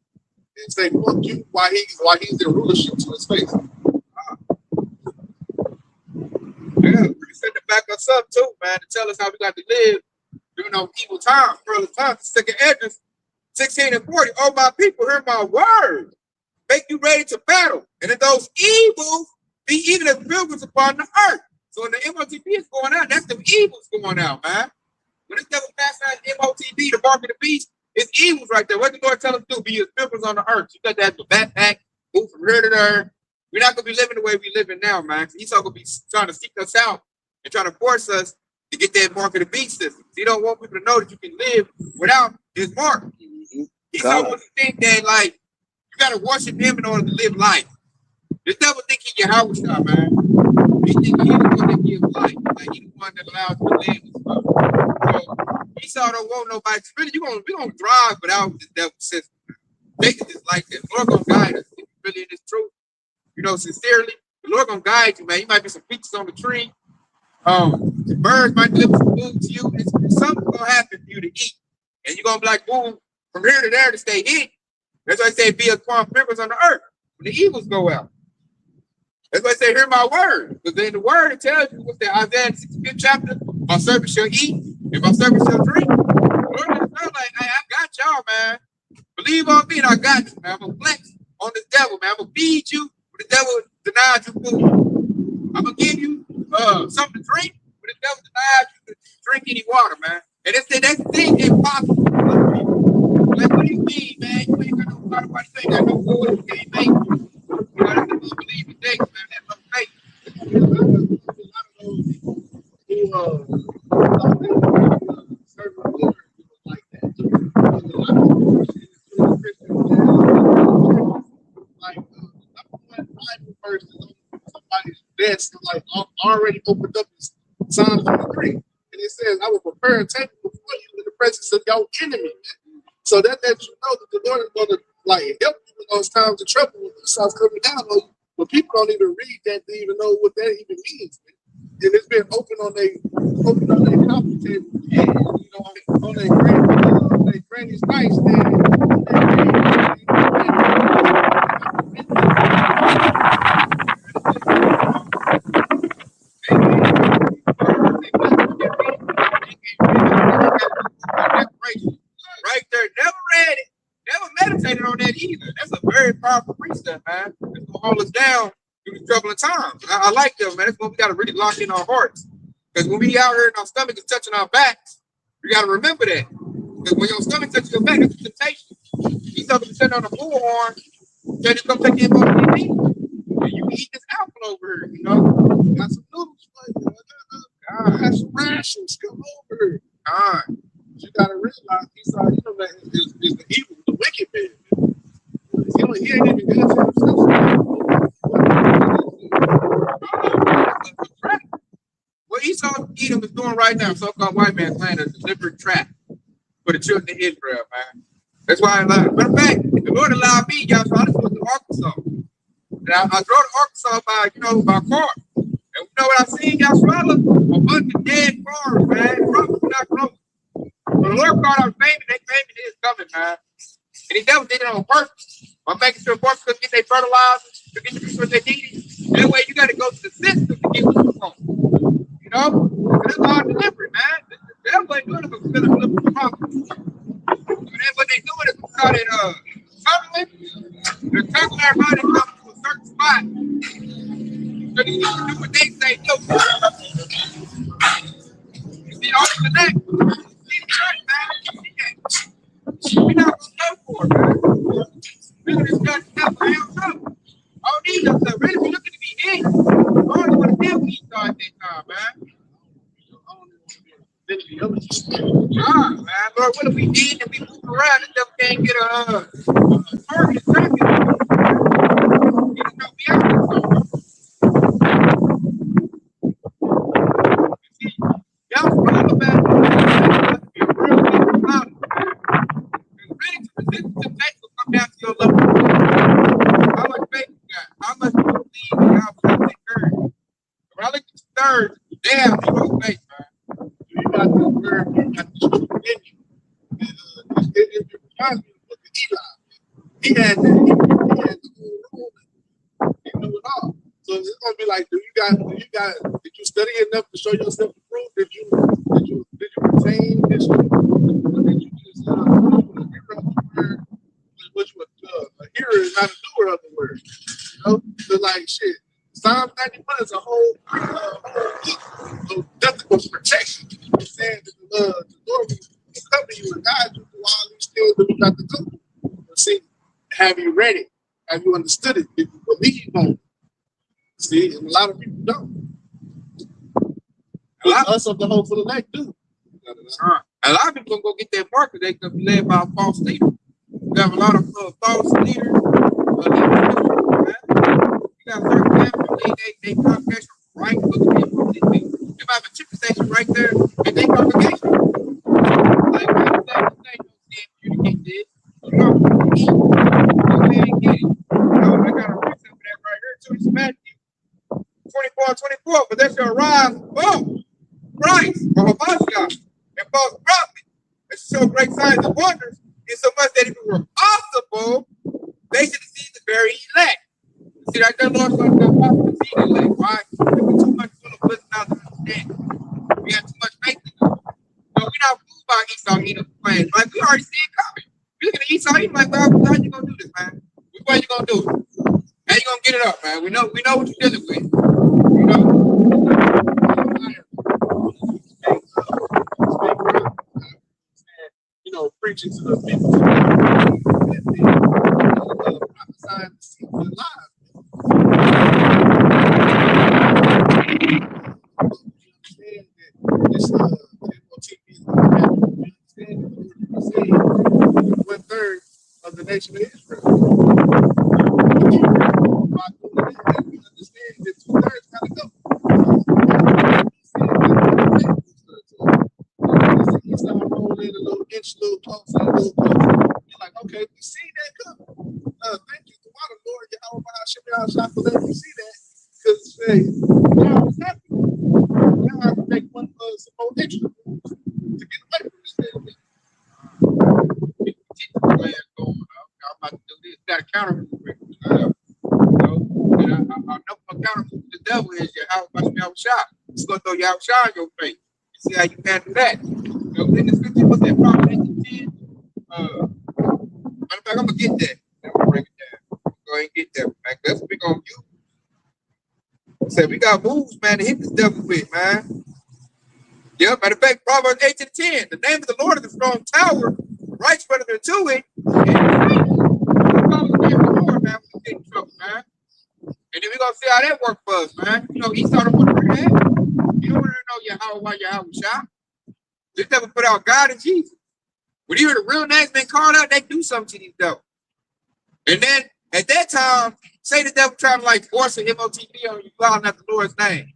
And say, fuck you, why he's in rulership to his face. Yeah, we set to back us up too, man, to tell us how we got to live during those evil times, early times. Second Ezra 16 and 40. Oh, my people, hear my word. Make you ready to battle. And if those evils be even as pilgrims upon the earth. So when the MOTB is going out, that's the evils going out, man. When this devil passed out MOTB, the mark of the beast, it's evils right there. What the Lord tell us to do? Be as pilgrims on the earth. You got to have the backpack, move from here to there. We're not going to be living the way we living now, man. He's going to be trying to seek us out and trying to force us to get that mark of the beast system. He don't want people to know that you can live without his mark. He's always think that, like, you got to worship him in order to live life. The devil think he can help us now, man. He think he's the one that gives life. Like, he's the one that allows you to live and stuff. So, Esau don't want nobody. Really, we're gonna drive without the devil's system. Make it just like this. The Lord gonna guide us. If you really in this truth, you know, sincerely, the Lord gonna guide you, man. You might be some peaches on the tree. The birds might deliver some food to you. Something's gonna happen for you to eat, and you're gonna be like, boom, from here to there to stay hidden. That's why I say, be a upon members on the earth when the evils go out. That's why I say, hear my word, because in the word it tells you what's that Isaiah 65th chapter. My servant shall eat. If my servant shall drink, Lord, like, hey, I got y'all, man. Believe on me and I got you, man. I'm going to flex on this devil, man. I'm going to feed you when the devil denies you food. I'm going to give you something to drink when the devil denies you to drink any water, man. And that's the thing impossible. Like, what do you mean, man? You ain't got no water, you ain't got no food, you can't make it. You know, that's the believe in things, man. That's no faith. Like that. Like Bible verses on somebody's desk, like already opened up Psalm 23, and it says, "I will prepare a table before you in the presence of your enemy." So that lets you know that the Lord is going to like help you in those times of trouble when the stuff's coming down on you. But people don't even read that to even know what that even means. Man. And it's been open on their coffee table, you know, on their granny's nightstand. Right there, never read it, never meditated on that either. That's a very powerful precept, man. It's gonna hold us down through the troubling times. I like that, man. That's when we gotta really lock in our hearts. Because when we out here and our stomach is touching our backs, we gotta remember that. Because when your stomach touches your back, that's a temptation. He's talking sitting on the bullhorn, trying to come take your money. And you eat this apple over here, you know. Got some noodles, got some rations, come over here. All right. You gotta realize Esau, you know, that is the evil, the wicked man. You know, he ain't even good to himself. What Esau Edom is doing right now, so-called white man playing a deliberate trap for the children of Israel, man. That's why I love. Matter of fact, the Lord allowed me, y'all, so I just went to Arkansas. And I drove to Arkansas by car. And you know what I seen, y'all, swallow? A bunch of dead cars, man. Trucks not growing. the Lord called out famine, they claimed it is coming, man. And the devil did it on purpose. By making sure folks could get their fertilizer, to get the resources they needed. That way you got to go to the system to get what you want. You know? That's all deliberate, man. The devil ain't doing it for the profit. That's what they doing is call it tunnelling. They're tunnelling everybody to come to a certain spot. So you need to do what they say do. You see, all the next. See the church, man. You see that. We're not going to go for it, man. Really, this church is not for hell, too. I don't need them to really be looking to be in. I don't want to deal with these guys that time, man. Man, Lord, what if we need and we move around and devil can't get a target second? You know, we have to see, y'all problem, man. You're real big problem. You're ready to resist the temptation will come down to your level. How much faith you got? How much do you believe in how much they courage? When I look at the third, damn, zero faith, man. You got the word, you got the truth in you. It reminds me of Eli. He had the whole rule. He knew it all. So it's gonna be like, did you study enough to show yourself approved? Did you retain this? Or did you just a hearer of the word? Was you a hearer and not a doer of the word? You know, so like shit. Psalm 91 is a whole nothing but protection. It's saying that the Lord will cover you and guide you through all these things that we got to do. But see, have you read it? Have you understood it? Did you believe on it? See, and a lot of people don't. Us of the hopeful elect do. A lot of people gonna go get their market. They can be led by a false leader. We have a lot of false leaders. You got certain families, they congregation right looking at what they think. They might have a chicken station right there and they congregation. Like they don't get this. You know, they ain't get it. I got a reason for that right here too. It's Matthew 24:24. But there shall rise both Christ or Hamashiach and false prophet and show great signs and wonders, in so much that if it were possible, they should see the very elect. See, like that Lord showed us possible to see the elect, right? There's too much full of wisdom out to understand. We have too much faith in them. So we're not fooled by Esau Edom plans. Like we already see it coming. We look at Esau Edom like, well, how you gonna do this, man? Which way you gonna do it? How you gonna get it up, man? We know what you're dealing with. You know? You know, preaching to the people. Prophesying to see the lives. Understand that this MOTP is 1/3 of the nation of Israel. We understand that 2/3 gotta go. It's not rolling a little inch, a little closer, a little closer. You're like, okay, we see that coming. Thank you to the Lord, Yahweh, let me see that. Because now it's happening. Now I have to make one some more extra moves to get away from this thing. I'm about to do this. Got a counter move. I know my counter move to the devil is your house must be outshot. It's going to throw you outshot in your face. You see how you can do that. You know, in the scripture, what's that Proverbs 10? Matter of fact, I'm going to get that. I'm going to break it down. Go ahead and get that, man. That's big on you. Say we got moves, man, to hit this devil with, man. Yeah, matter of fact, Proverbs 8:10. The name of the Lord is a strong tower. Righteous running into it. Lord, man, we get in trouble, man. And then we're gonna see how that works for us, man. You know, Esau don't want to hear that. You don't want to know Yahweh shot. This devil put out God and Jesus. When you hear the real names been called out, they do something to these devils. And then at that time, say the devil trying to like force an MOTP on you, calling out the Lord's name.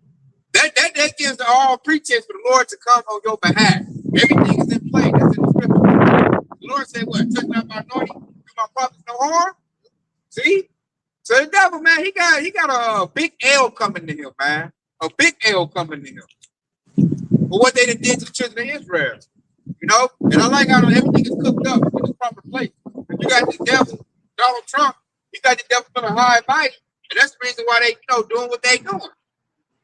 That gives the all pretense for the Lord to come on your behalf. Everything is in play. That's in the scripture. The Lord said, what? Touch not my anointing, do my prophets no harm. See? So the devil, man, he got a big L coming to him, man. A big L coming to him. For what they did to the children of Israel. You know? And I like how everything is cooked up in the proper place. You got the devil, Donald Trump, you got the devil feeling high and mighty. And that's the reason why they, doing what they doing.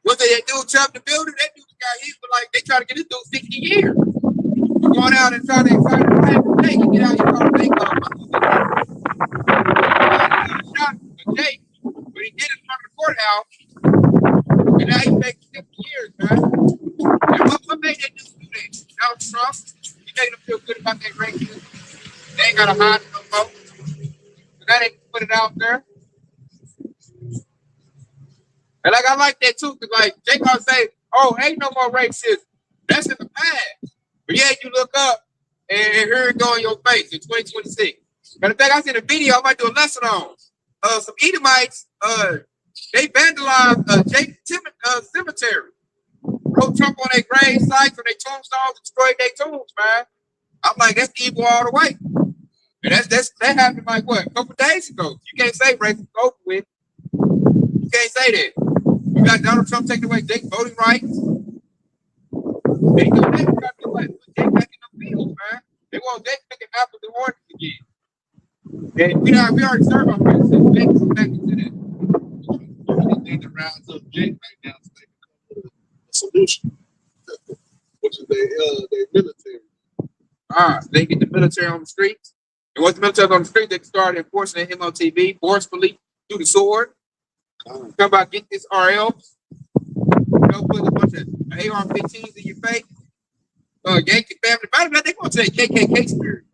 What they do, Trump the building, that dude got hit for like, they try to get this dude 60 years. Going out and trying to excite the take and get out here trying to take off. Shot a date, but he did it in front of the courthouse. And now he's making 50 years, man. And what made that dude do that? Donald Trump, he made them feel good about that racism. They ain't got to hide it no more. So now they put it out there. And like I like that too, because like they gonna say, oh, ain't no more racism. That's in the past. But yeah, you look up and here it go in your face in 2026. Matter of fact, I seen a video I might do a lesson on. Some Edomites, they vandalized cemetery. Wrote Trump on their grave sites or their tombstones, destroyed their tombs, man. I'm like, that's evil all the way. And that happened like what, a couple days ago. You can't say racism over with. You can't say that. You got Donald Trump taking away voting rights. They go back to what? Put Jake back in the field, man. They want Jake taking apples and oranges again. And we already served our rights. So Jake is back into that. They need to round up Jake right now so they can come with a solution, which is their military. So they get the military on the streets. And once the military on the street, they can start enforcing the MOTV forcefully through the sword. Come about get this RL. Put a bunch of AR-15s in your face. Yankee family. Matter of fact, they going to say KKK spirit.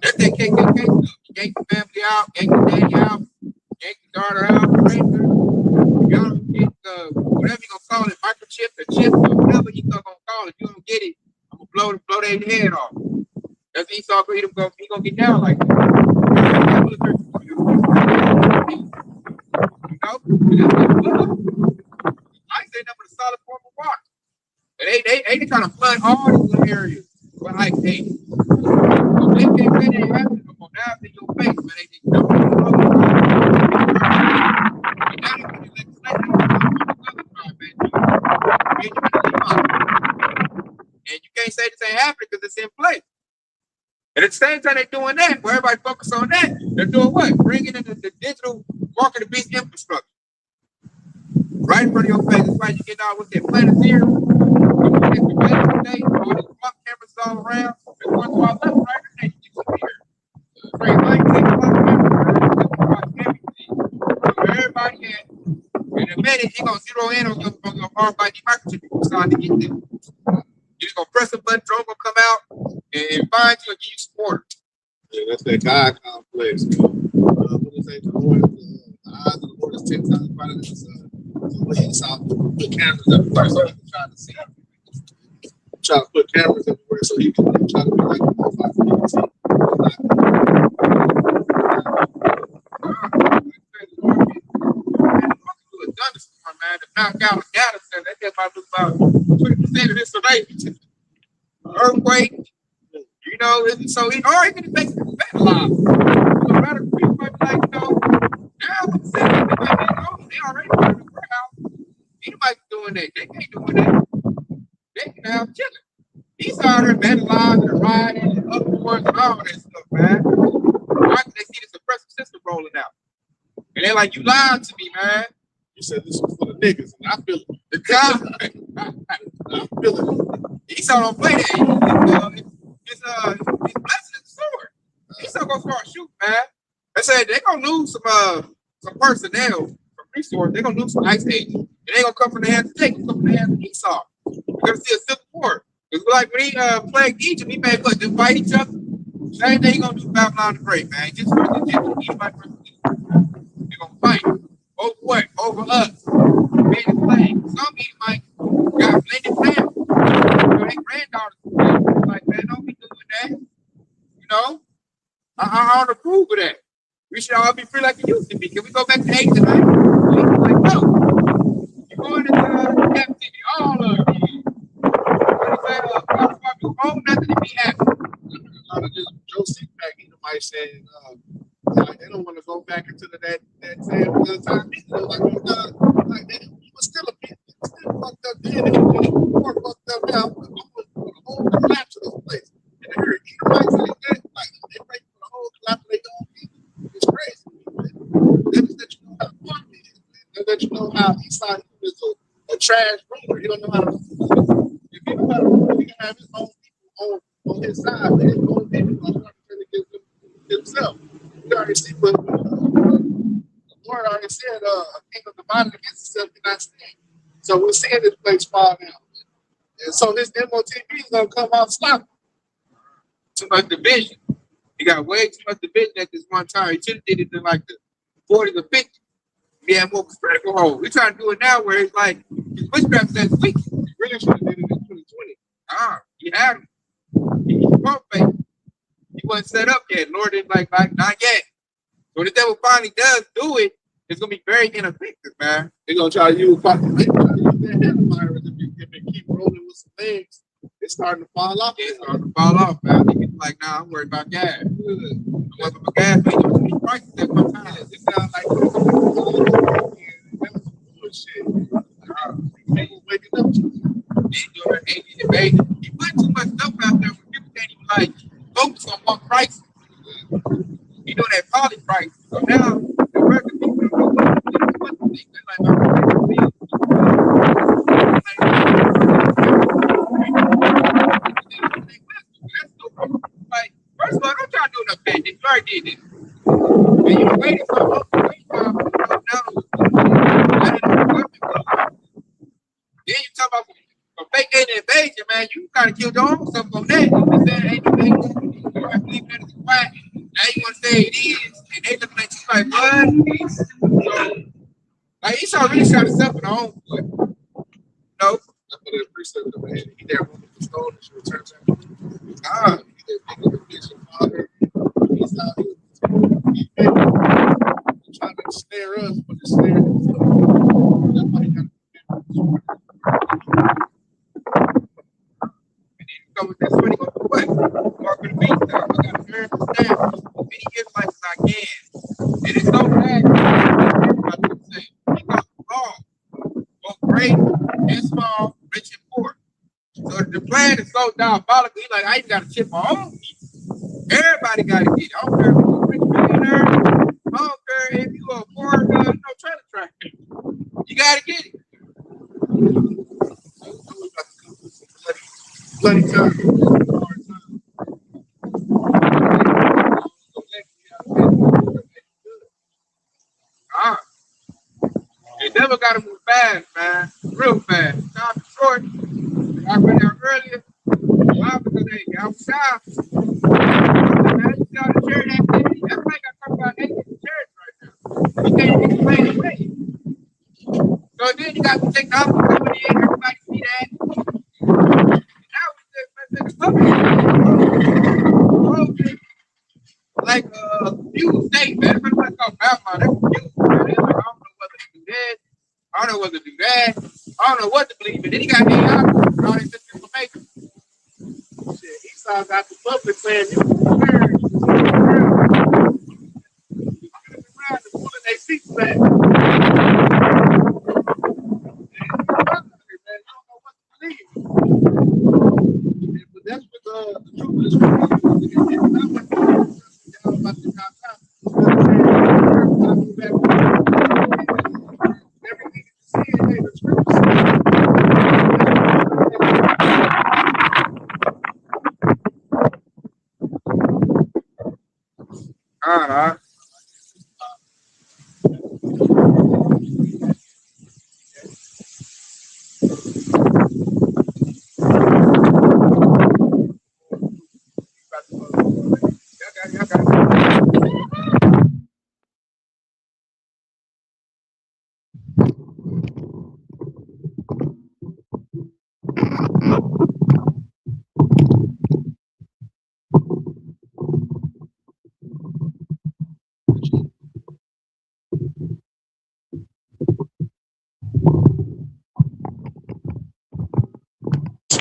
That's that KKK stuff. Yank the family out, yank the daddy out, yank the daughter out, ranger. You gotta get whatever you gonna call it, microchip or chip or whatever you gonna call it. If you don't get it, I'm gonna blow their head off. That's Esau Creed. He gonna get down like that. I say that with a solid form of water. And they trying to flood all these little areas. But like, hey, they can't say they happen no more. Now it's in your face, but they just don't know. And you can't say this ain't happening because it's in place. And at the same time they're doing that, where everybody focus on that, they're doing what? Bringing in the digital walk of the beast infrastructure. Right in front of your face. That's why you get out with that Planet Zero. All these clock cameras all around. And one to our left, right there, you get some here. Great light, take clock cameras. Everybody at. In a minute, he's going to zero in on your RFID microchip. You're starting to get them. You're just going to press a button, drone going to come out and find you and give you some order. Yeah, that's that God complex. What is that? The eyes of the Lord is 10 times brighter than the sun. So when he's out, put cameras everywhere so he can try to see. Try to put cameras everywhere so he can try to be like the most like man, to knock out a data center, that just might lose about 20% of this today. Earthquake, you know, so it or even makes it better live. So matter of people might be like, now with the city, they already got the warehouse. Anybody's doing that. They ain't doing that. They can have chilling. He's out here vandalizing and riding and upwards and all that stuff, man. Why can they see the suppressive system rolling out? And they're like, you lied to me, man. You said this was for the niggas, and I feel it. The cop, I feel it. Esau don't play that. It's blessed in the sword. Esau gonna start shooting, man. They said they're gonna lose some personnel from resources. They're gonna lose some ice agents. It ain't gonna come from the hands of Jacob, come from the hands of Esau. We're gonna see a civil war. It's like when he plagued Egypt, he made what? Them fight each other. Same thing he gonna do Babylon the Great, man. Just for the Edomite versus Israel. They're gonna fight. Over what? Over us. Being the flag. Some Edomites got blended families. Their granddaughters like, man, don't be doing that. You know? I don't approve of that. We should all be free like it used to be. Can we go back to 8 tonight? Like, no. You're going into captivity. All of you. You own nothing to be happy. A lot of this Joseph back Edomites saying, they don't want to go back into that same time. Like, you were still a bit, still fucked up then, and more fucked up now. I'm going to hold the map to this place. And here trash ruler. He don't know how to. If he know how to, he can have his own people on his side, but his own people are trying to get himself. We already see what the Lord already said. A kingdom divided against itself cannot stand. So we're seeing this place fall down, and so this MOTB is gonna come out sloppy. Too much division. He got way too much division at this one time. He should have did it in like the 40s or 50s. We had more critical hold. We're trying to do it now where it's like his witchcraft says weak. He really should have did it in 2020. He had him. He was fake. He wasn't set up yet. Lord didn't like not yet. So when the devil finally does do it, it's gonna be very ineffective, man. They're gonna try to use that virus if they keep rolling with some things. It's starting to fall off. It's starting to fall off, man. They get like, nah, I'm worried about gas. I'm worried about gas. But you know, prices at one time. It sounds like that was some bullshit. People waking up to it. He put too much stuff out there where people can't even like focus on one price. You know that poly price. So now the American people don't know what to think. They're like, like, first of all, don't try to do enough that. You already did it. And you waited for a long time. Then you talk about a fake alien invasion, man. You kind of killed your own self on that. You said ain't no invasion. You have to leave that as quiet. Now you want to say it is, and they look like you like what? So, like Esau really shot himself in the home foot. No, I put a precept in my head. He there with the stone and she returns him. He there making the vision father. He's out here. He's trying to snare us, but to snare himself. That's why he got to come with that sweaty go for what? Mark for the beat though. I gotta learn to stand many Israelites as I can. And it's so bad. Everybody say he got wrong. Both great and small, rich and poor. So the plan is so diabolical. He's like, I ain't gotta chip my own people. Everybody gotta get it. I don't care if you're a rich millionaire. I don't care if you're a poor trailer tractor. You gotta get it. bloody time. They never got to move fast, man. Real fast. Time is short. I went out earlier. Why? Because they outside. Man, you got to share that thing. Everybody got to talk about that in church right now. You can't explain it away. So then you got to take the opposite coming in. Everybody see that. Now we just mess in the public. Like you state, man. Everybody talk about my that's you. I don't know whether to do that. I don't know what to believe in. Then he got AI all this information. Shit, Esau got the public saying you around and pulling their seats back. Man, you don't know what to believe. But that's what the truth is. Y'all about to talk about. Everything you see in the scriptures. Uh-huh.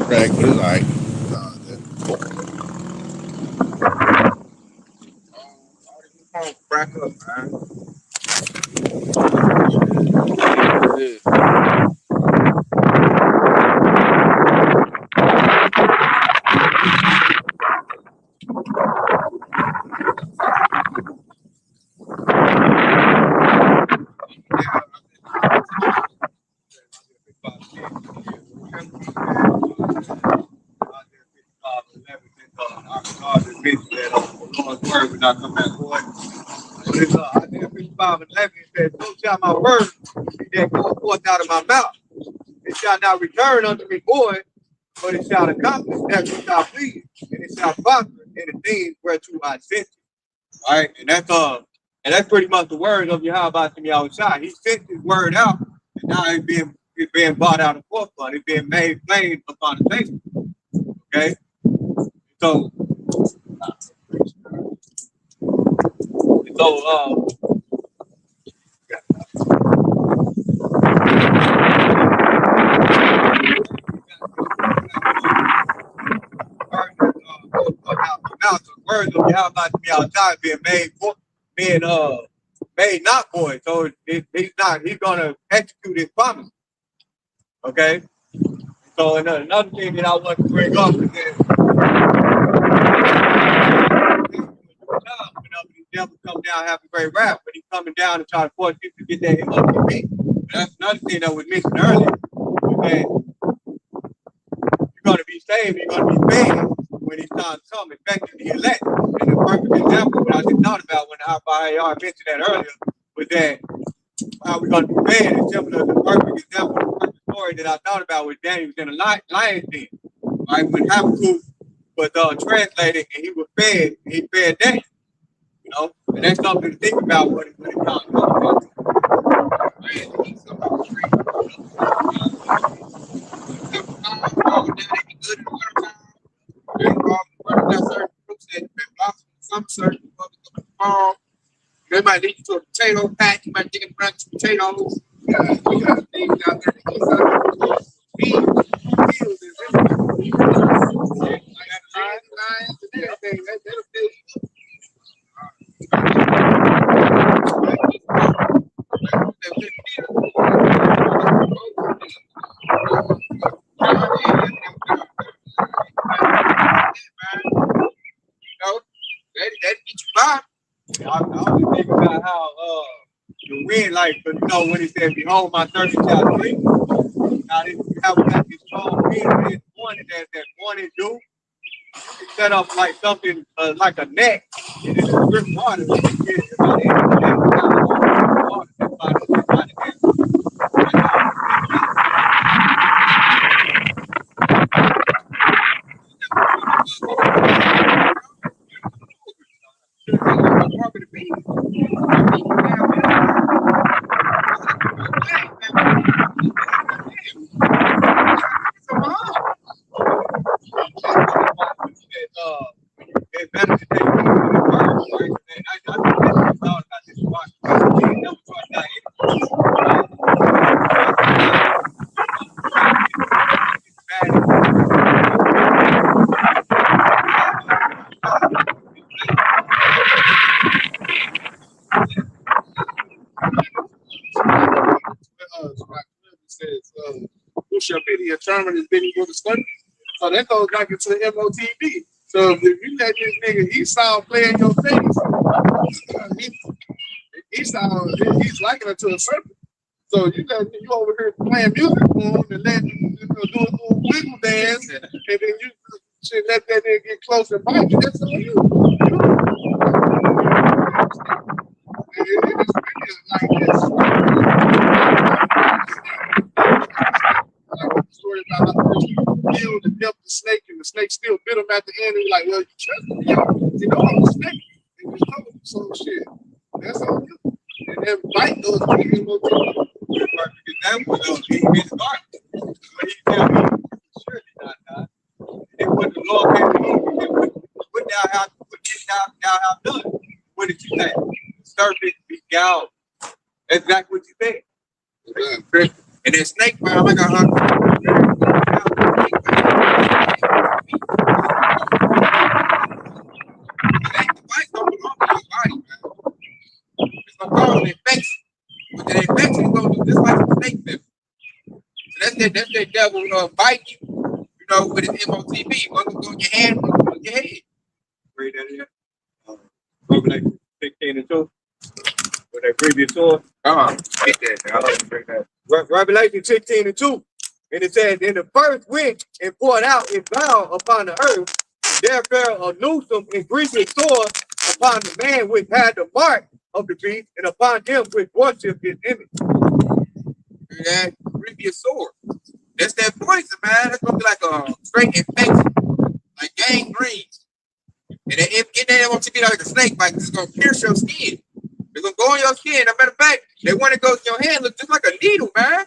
Right, but it's like, Crack up, man. I just mentioned that the Lord's word would not come back void. But it's Isaiah 55:11, it says, "So shall my word that go forth out of my mouth. It shall not return unto me void, but it shall accomplish that which I please, and it shall prosper in the things whereto I sent it." Right? And that's pretty much the word of Yahweh to me outside. He sent his word out, and now it's being brought out of forefront. It's being made plain upon the table. Okay? So the words of Yahweh to me outside being made not void. So he's gonna execute his promise. Okay. So another thing that I want to bring up is that whenever the devil come down having great wrath, but he's coming down and try to force you to get that MOTB. But that's another thing that was mentioned earlier. That you're gonna be saved, you're gonna be fed when his time comes, especially the elect. And the perfect example, what I just thought about when I mentioned that earlier, was that how we're going to be fed is similar to the perfect example, the perfect story that I thought about was Daniel was in a lion's den. Right? When Habakkuk was translated and he was fed, and he fed Daniel. You know? And that's something to think about when it comes to some certain fall. They might lead you to a potato patch. You might dig and run some potatoes. You got things out there that goes out fields and everything. I got lions and everything. That'll fill you up. That get you by. I was thinking about how the wind, like, but when it said, "Behold, my servant shall drink." Now, if you have got this strong wind this morning, that morning dew, you can set up like something like a net, and it will drip water. It's better to take it first, right? I thought about this watch. Who shall be the determined is bidding for the study? So that goes back into the MOTB. So if you let this nigga Esau play in your face, Esau, he's liking it to a serpent. So you over here playing music for him and letting him do a little wiggle dance, and then you should let that nigga get close and bite you. That's on you. It's like this. Like the story about how the person killed and helped the snake, and the snake still bit him at the end. And like, well, you trust me, you know I'm a snake. And you told me some shit. That's on you. And then bite those people. Perfect example, though, he his heart. But he tell me, surely not die. And what the Lord came to me, what thou hast done. What did you say? The serpent be gouged. That's exactly what you said. And that snake, man, I'm like a hunter. It's gonna cause an infection. But that infection is gonna do just like a snake bit. So that's that devil bite you, with his MOTB. Gonna go in your hand, go in your head. Read that here. Revelation 16 and 2. With that previous sword. Get that. I like to bring that. Revelation 16 and 2. And it says, "And the first went and poured out its vial upon the earth, There fell a noosome and grievous sword upon the man which had the mark of the beast, and upon them which worship his image. That grievous sword. That's that poison, man. That's gonna be like a straight infection, like gangrene. And it ain't want to be like a snake bite. It's gonna pierce your skin. It's gonna go in your skin. As a matter of fact, that when it goes in your hand, looks just like a needle, man.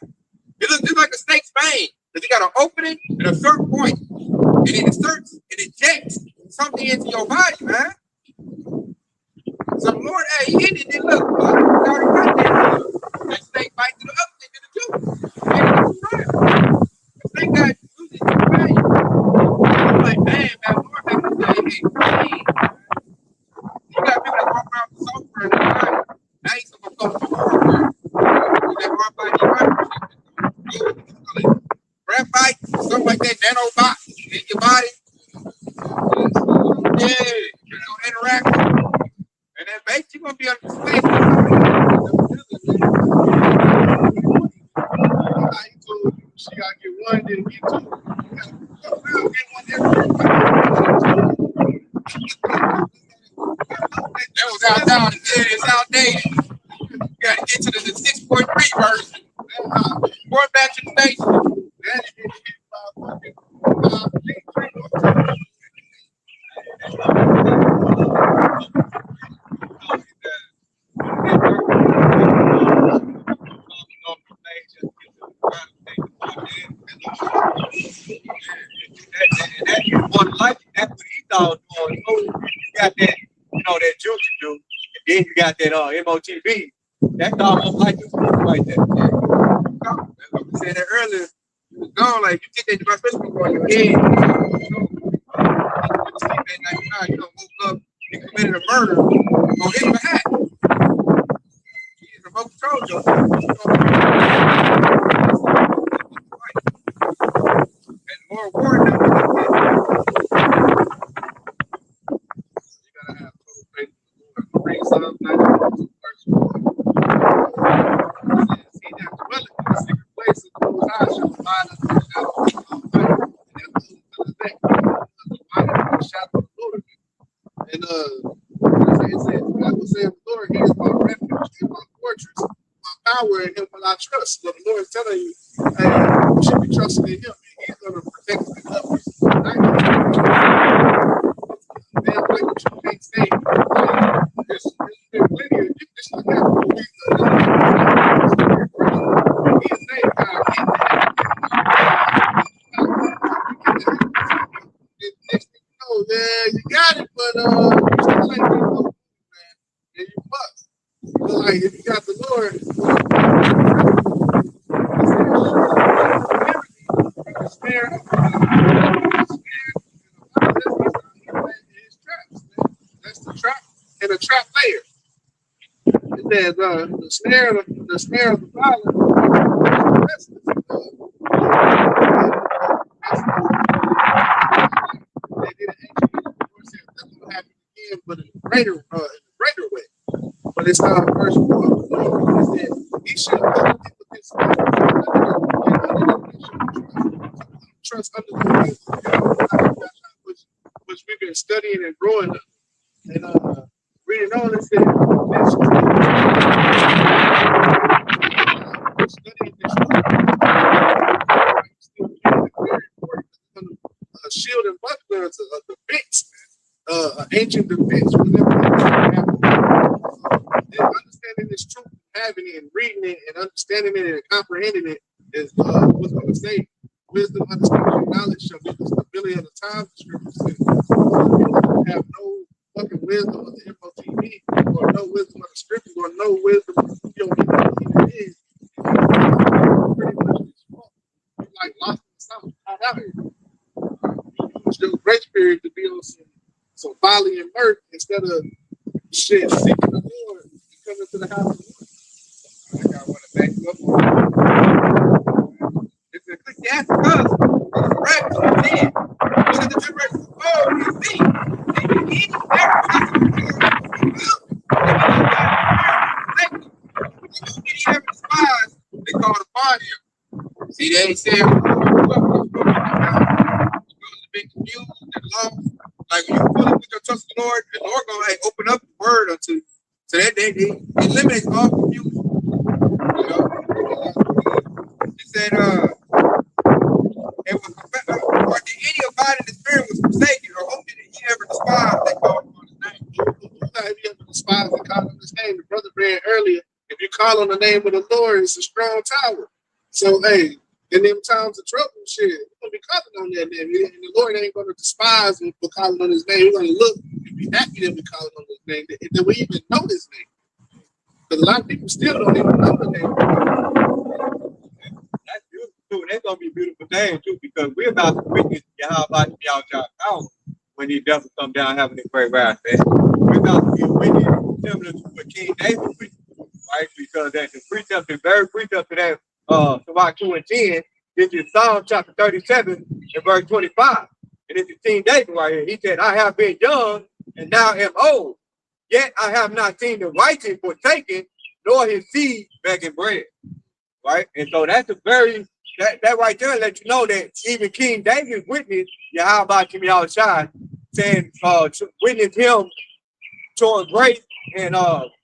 It looks just like a snake's vein. Because you got an opening at a certain point. And it inserts and injects something into your body, man. So Lord, hey, he hit it, then look, already got that snake bite to the other thing to the juice. The snake got used it to pain. I'm like, man, Lord, make this thing pain. You got people that walk around with soap for right? I ain't supposed to go to hard. That hard body, graphite, something like that, nanobots in your body. Yeah, you're gonna interact. And then basically you're gonna be on the space. I told you she gotta get one, then get two. We'll get one every That was outdated. It's outdated. You gotta get to the 6.3 version. Going back to the station. That's what he thought. You got that, that juice you do, and then you got that MOTV. That's almost like this like that. That's what we said that earlier. You was gone, like you get that especially on your head. You don't woke up and committed a murder on his behalf. He's remote control joke. And more important than you gotta have total faith in the Lord. Read Psalm 92, verse 1. He that dwelleth in the secret place of the Most High shall abide under the shadow of the Almighty. And that's the neck. The shadow of the Lord. And it says, I will say of the Lord, he is my refuge and my fortress, my power, in him will I trust. So the Lord is telling you, hey, you should be trusting in him, and he's going to protect you and love you. Man, like what you can't say, there's been plenty of you just like that. He is saying, God, next thing you know, yeah, you got it, but you still ain't gonna go, man. And you must. But like if you got the Lord, the snare, that's the trap and a trap layer. It says the snare of the fowler. They didn't actually said that's gonna happen again, but in a greater way. But it's verse 4. It said he should have with his trust under the wings of God, which we've been studying and growing up. And reading on it said studying this still very important. Shield and buckler is a defense, man. An ancient defense. Understanding this truth, having it, and reading it, and understanding it, and comprehending it is what's going to say. Wisdom, understanding, and knowledge shall be the stability of the times. The scripture says, have no fucking wisdom of the MOTV, or no wisdom of the scriptures, or no wisdom of your even is. Pretty much like lost in something. Not out here. Use your grace period to be on some folly and mirth instead of shit seeking the Lord and coming to the house of the Lord. I want to thank you up. It's a good gas because it's correct to the 10. Look at the generation of gold you see. And you eat every spies, they call upon him. See, they said, because of being confused and lost, you fully put your trust in the Lord gonna open up the word unto you. So that they eliminates all confusion. You know, he said, it was or did any abide in the spirit was forsaken, or whom did he ever despise that called upon his name? If you ever despise and call on his name, the brother read earlier, if you call on the name of the Lord, it's a strong tower. So hey, in them times of trouble, shit, we're gonna be calling on that name. And the Lord ain't gonna despise me for calling on his name. We're gonna look and be happy that we calling on his name, that we even know his name. Because a lot of people still don't even know the name. That's beautiful too. That's gonna be a beautiful thing too, because we're about to witness Yahweh Yahweh power when these devils come down having a great wrath. We're about to be a witness similar to what King David witnessed, right? Because that's the precept, the very precept to that Sirach 2 and 10. This is Psalm chapter 37 and verse 25. And this is King David right here. He said, I have been young and now am old, yet I have not seen the righteous forsaken, nor his seed begging bread. Right? And so that's a very, that right there lets you know that even King David witnessed Yahweh Shai, saying, witness him showing grace and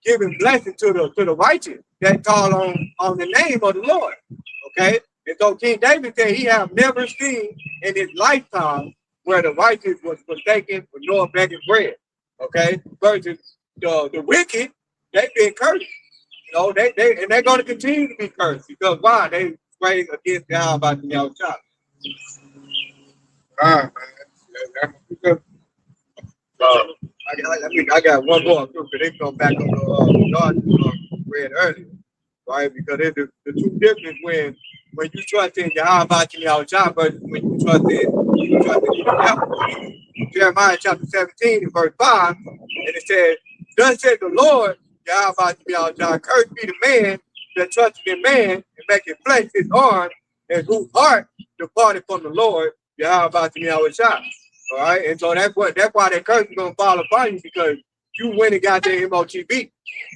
giving blessing to the righteous that call on the name of the Lord. Okay? And so King David said he have never seen in his lifetime where the righteous was forsaken for nor begging bread. Okay? Versus the wicked, they've been cursed. You know, they're going to continue to be cursed because why? They pray against God by the outside. Man. I got one more group, but they come back on the God read earlier, right? Because there's the two difference when you trust in Yahweh by the outside, but when you trust in Jeremiah chapter 17 and verse 5, and it says, thus said the Lord, Yahweh cursed be the man that trusted in man and maketh flesh his arm, and whose heart departed from the Lord, Yahweh all right, and so that's why that curse is gonna fall upon you because you went and got the MOTB.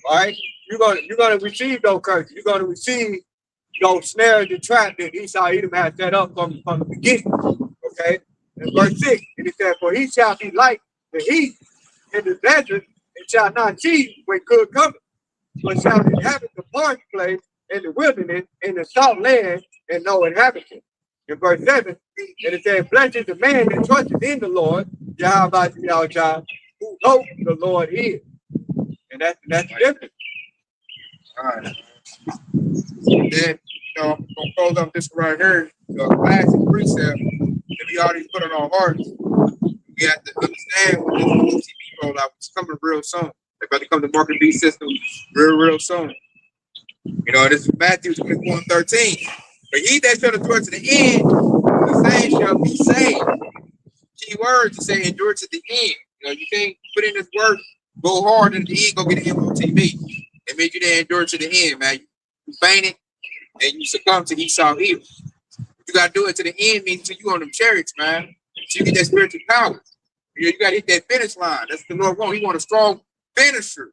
All right, you're gonna receive those curses. You're gonna receive those snares and traps that Esau Edom had set up from the beginning. Okay, in verse 6, and it says, for he shall be like the heat in the desert, and shall not see when good cometh, but shall inhabit the parched place in the wilderness, in the salt land, and no inhabitant. In verse 7, and it says, blessed is the man that trusted in the Lord, Yahweh who knows the Lord is. And that's the difference. All right. Then, I'm going to close up this right here, the classic precept that we already put on our hearts. We have to understand what this TV rollout is coming real soon. They're about to come to market B system real soon. This is Matthew 24:13. But he that shall endure to the end, the same shall be saved. Key words to say endure to the end. You can't put in this work, go hard, and at the end go get an MOTB. It means you didn't endure to the end, man. You fainted and you succumb to Esau evil. You gotta do it to the end, means until you on them chariots, man. So you get that spiritual power. You gotta hit that finish line. That's what the Lord wants. He wants a strong finisher.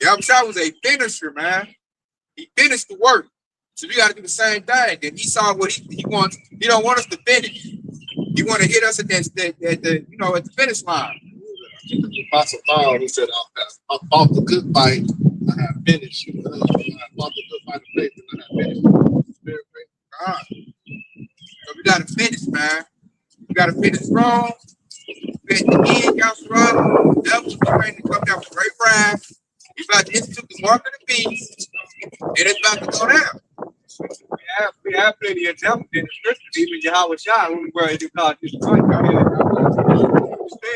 Yahweh was a finisher, man. He finished the work. So we got to do the same thing. Then he saw what he wants. He don't want us to finish. He want to hit us at the finish line. Apostle Paul, he said, I fought the good fight. I have finished. I fought the good fight of faith, and I have finished. So we got to finish, man. We got to finish strong. At the end, y'all, the devil's trying to come down with great wrath. He's about to institute the mark of the beast, and it's about to go down. We have plenty of examples in the scriptures, even Yahweh Shai, who were to God this Christ. Understand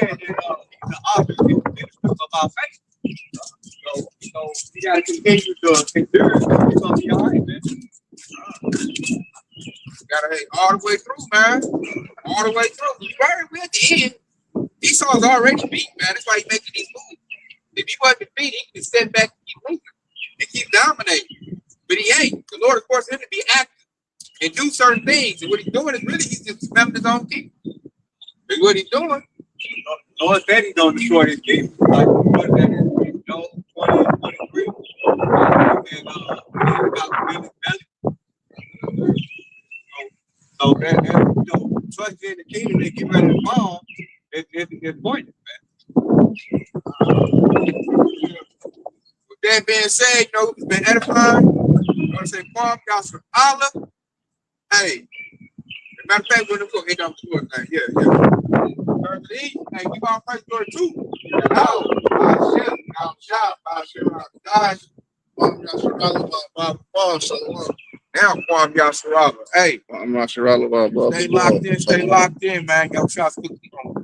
that he's the author and the minister of our faith. So we got to continue to endure. It's going to be all right, man. Got to all the way through, man. All the way through. We're at the end. Esau's already beat, man. That's why he's making these moves. If he wasn't beat, he could stand back and keep moving and keep dominating. But he ain't. The Lord, of course, him to be active and do certain things. And what he's doing is really he's just smelling his own teeth. That's what he's doing. The Lord said he's going to destroy his kingdom. Like, what is that? 20, 23. And about really belly. So that trust in the kingdom and get ready to fall, it's pointless, man. With that being said, you know, it's been edifying. I want to say, Bob, y'all some Allah. Hey, matter of fact, we're going to go hit on the floor thing. Yeah. Hey, give our praise glory too. Oh, guys. Now, Kwam Yasharala. Hey, I'm not sure all about stay locked in, man. Y'all shots.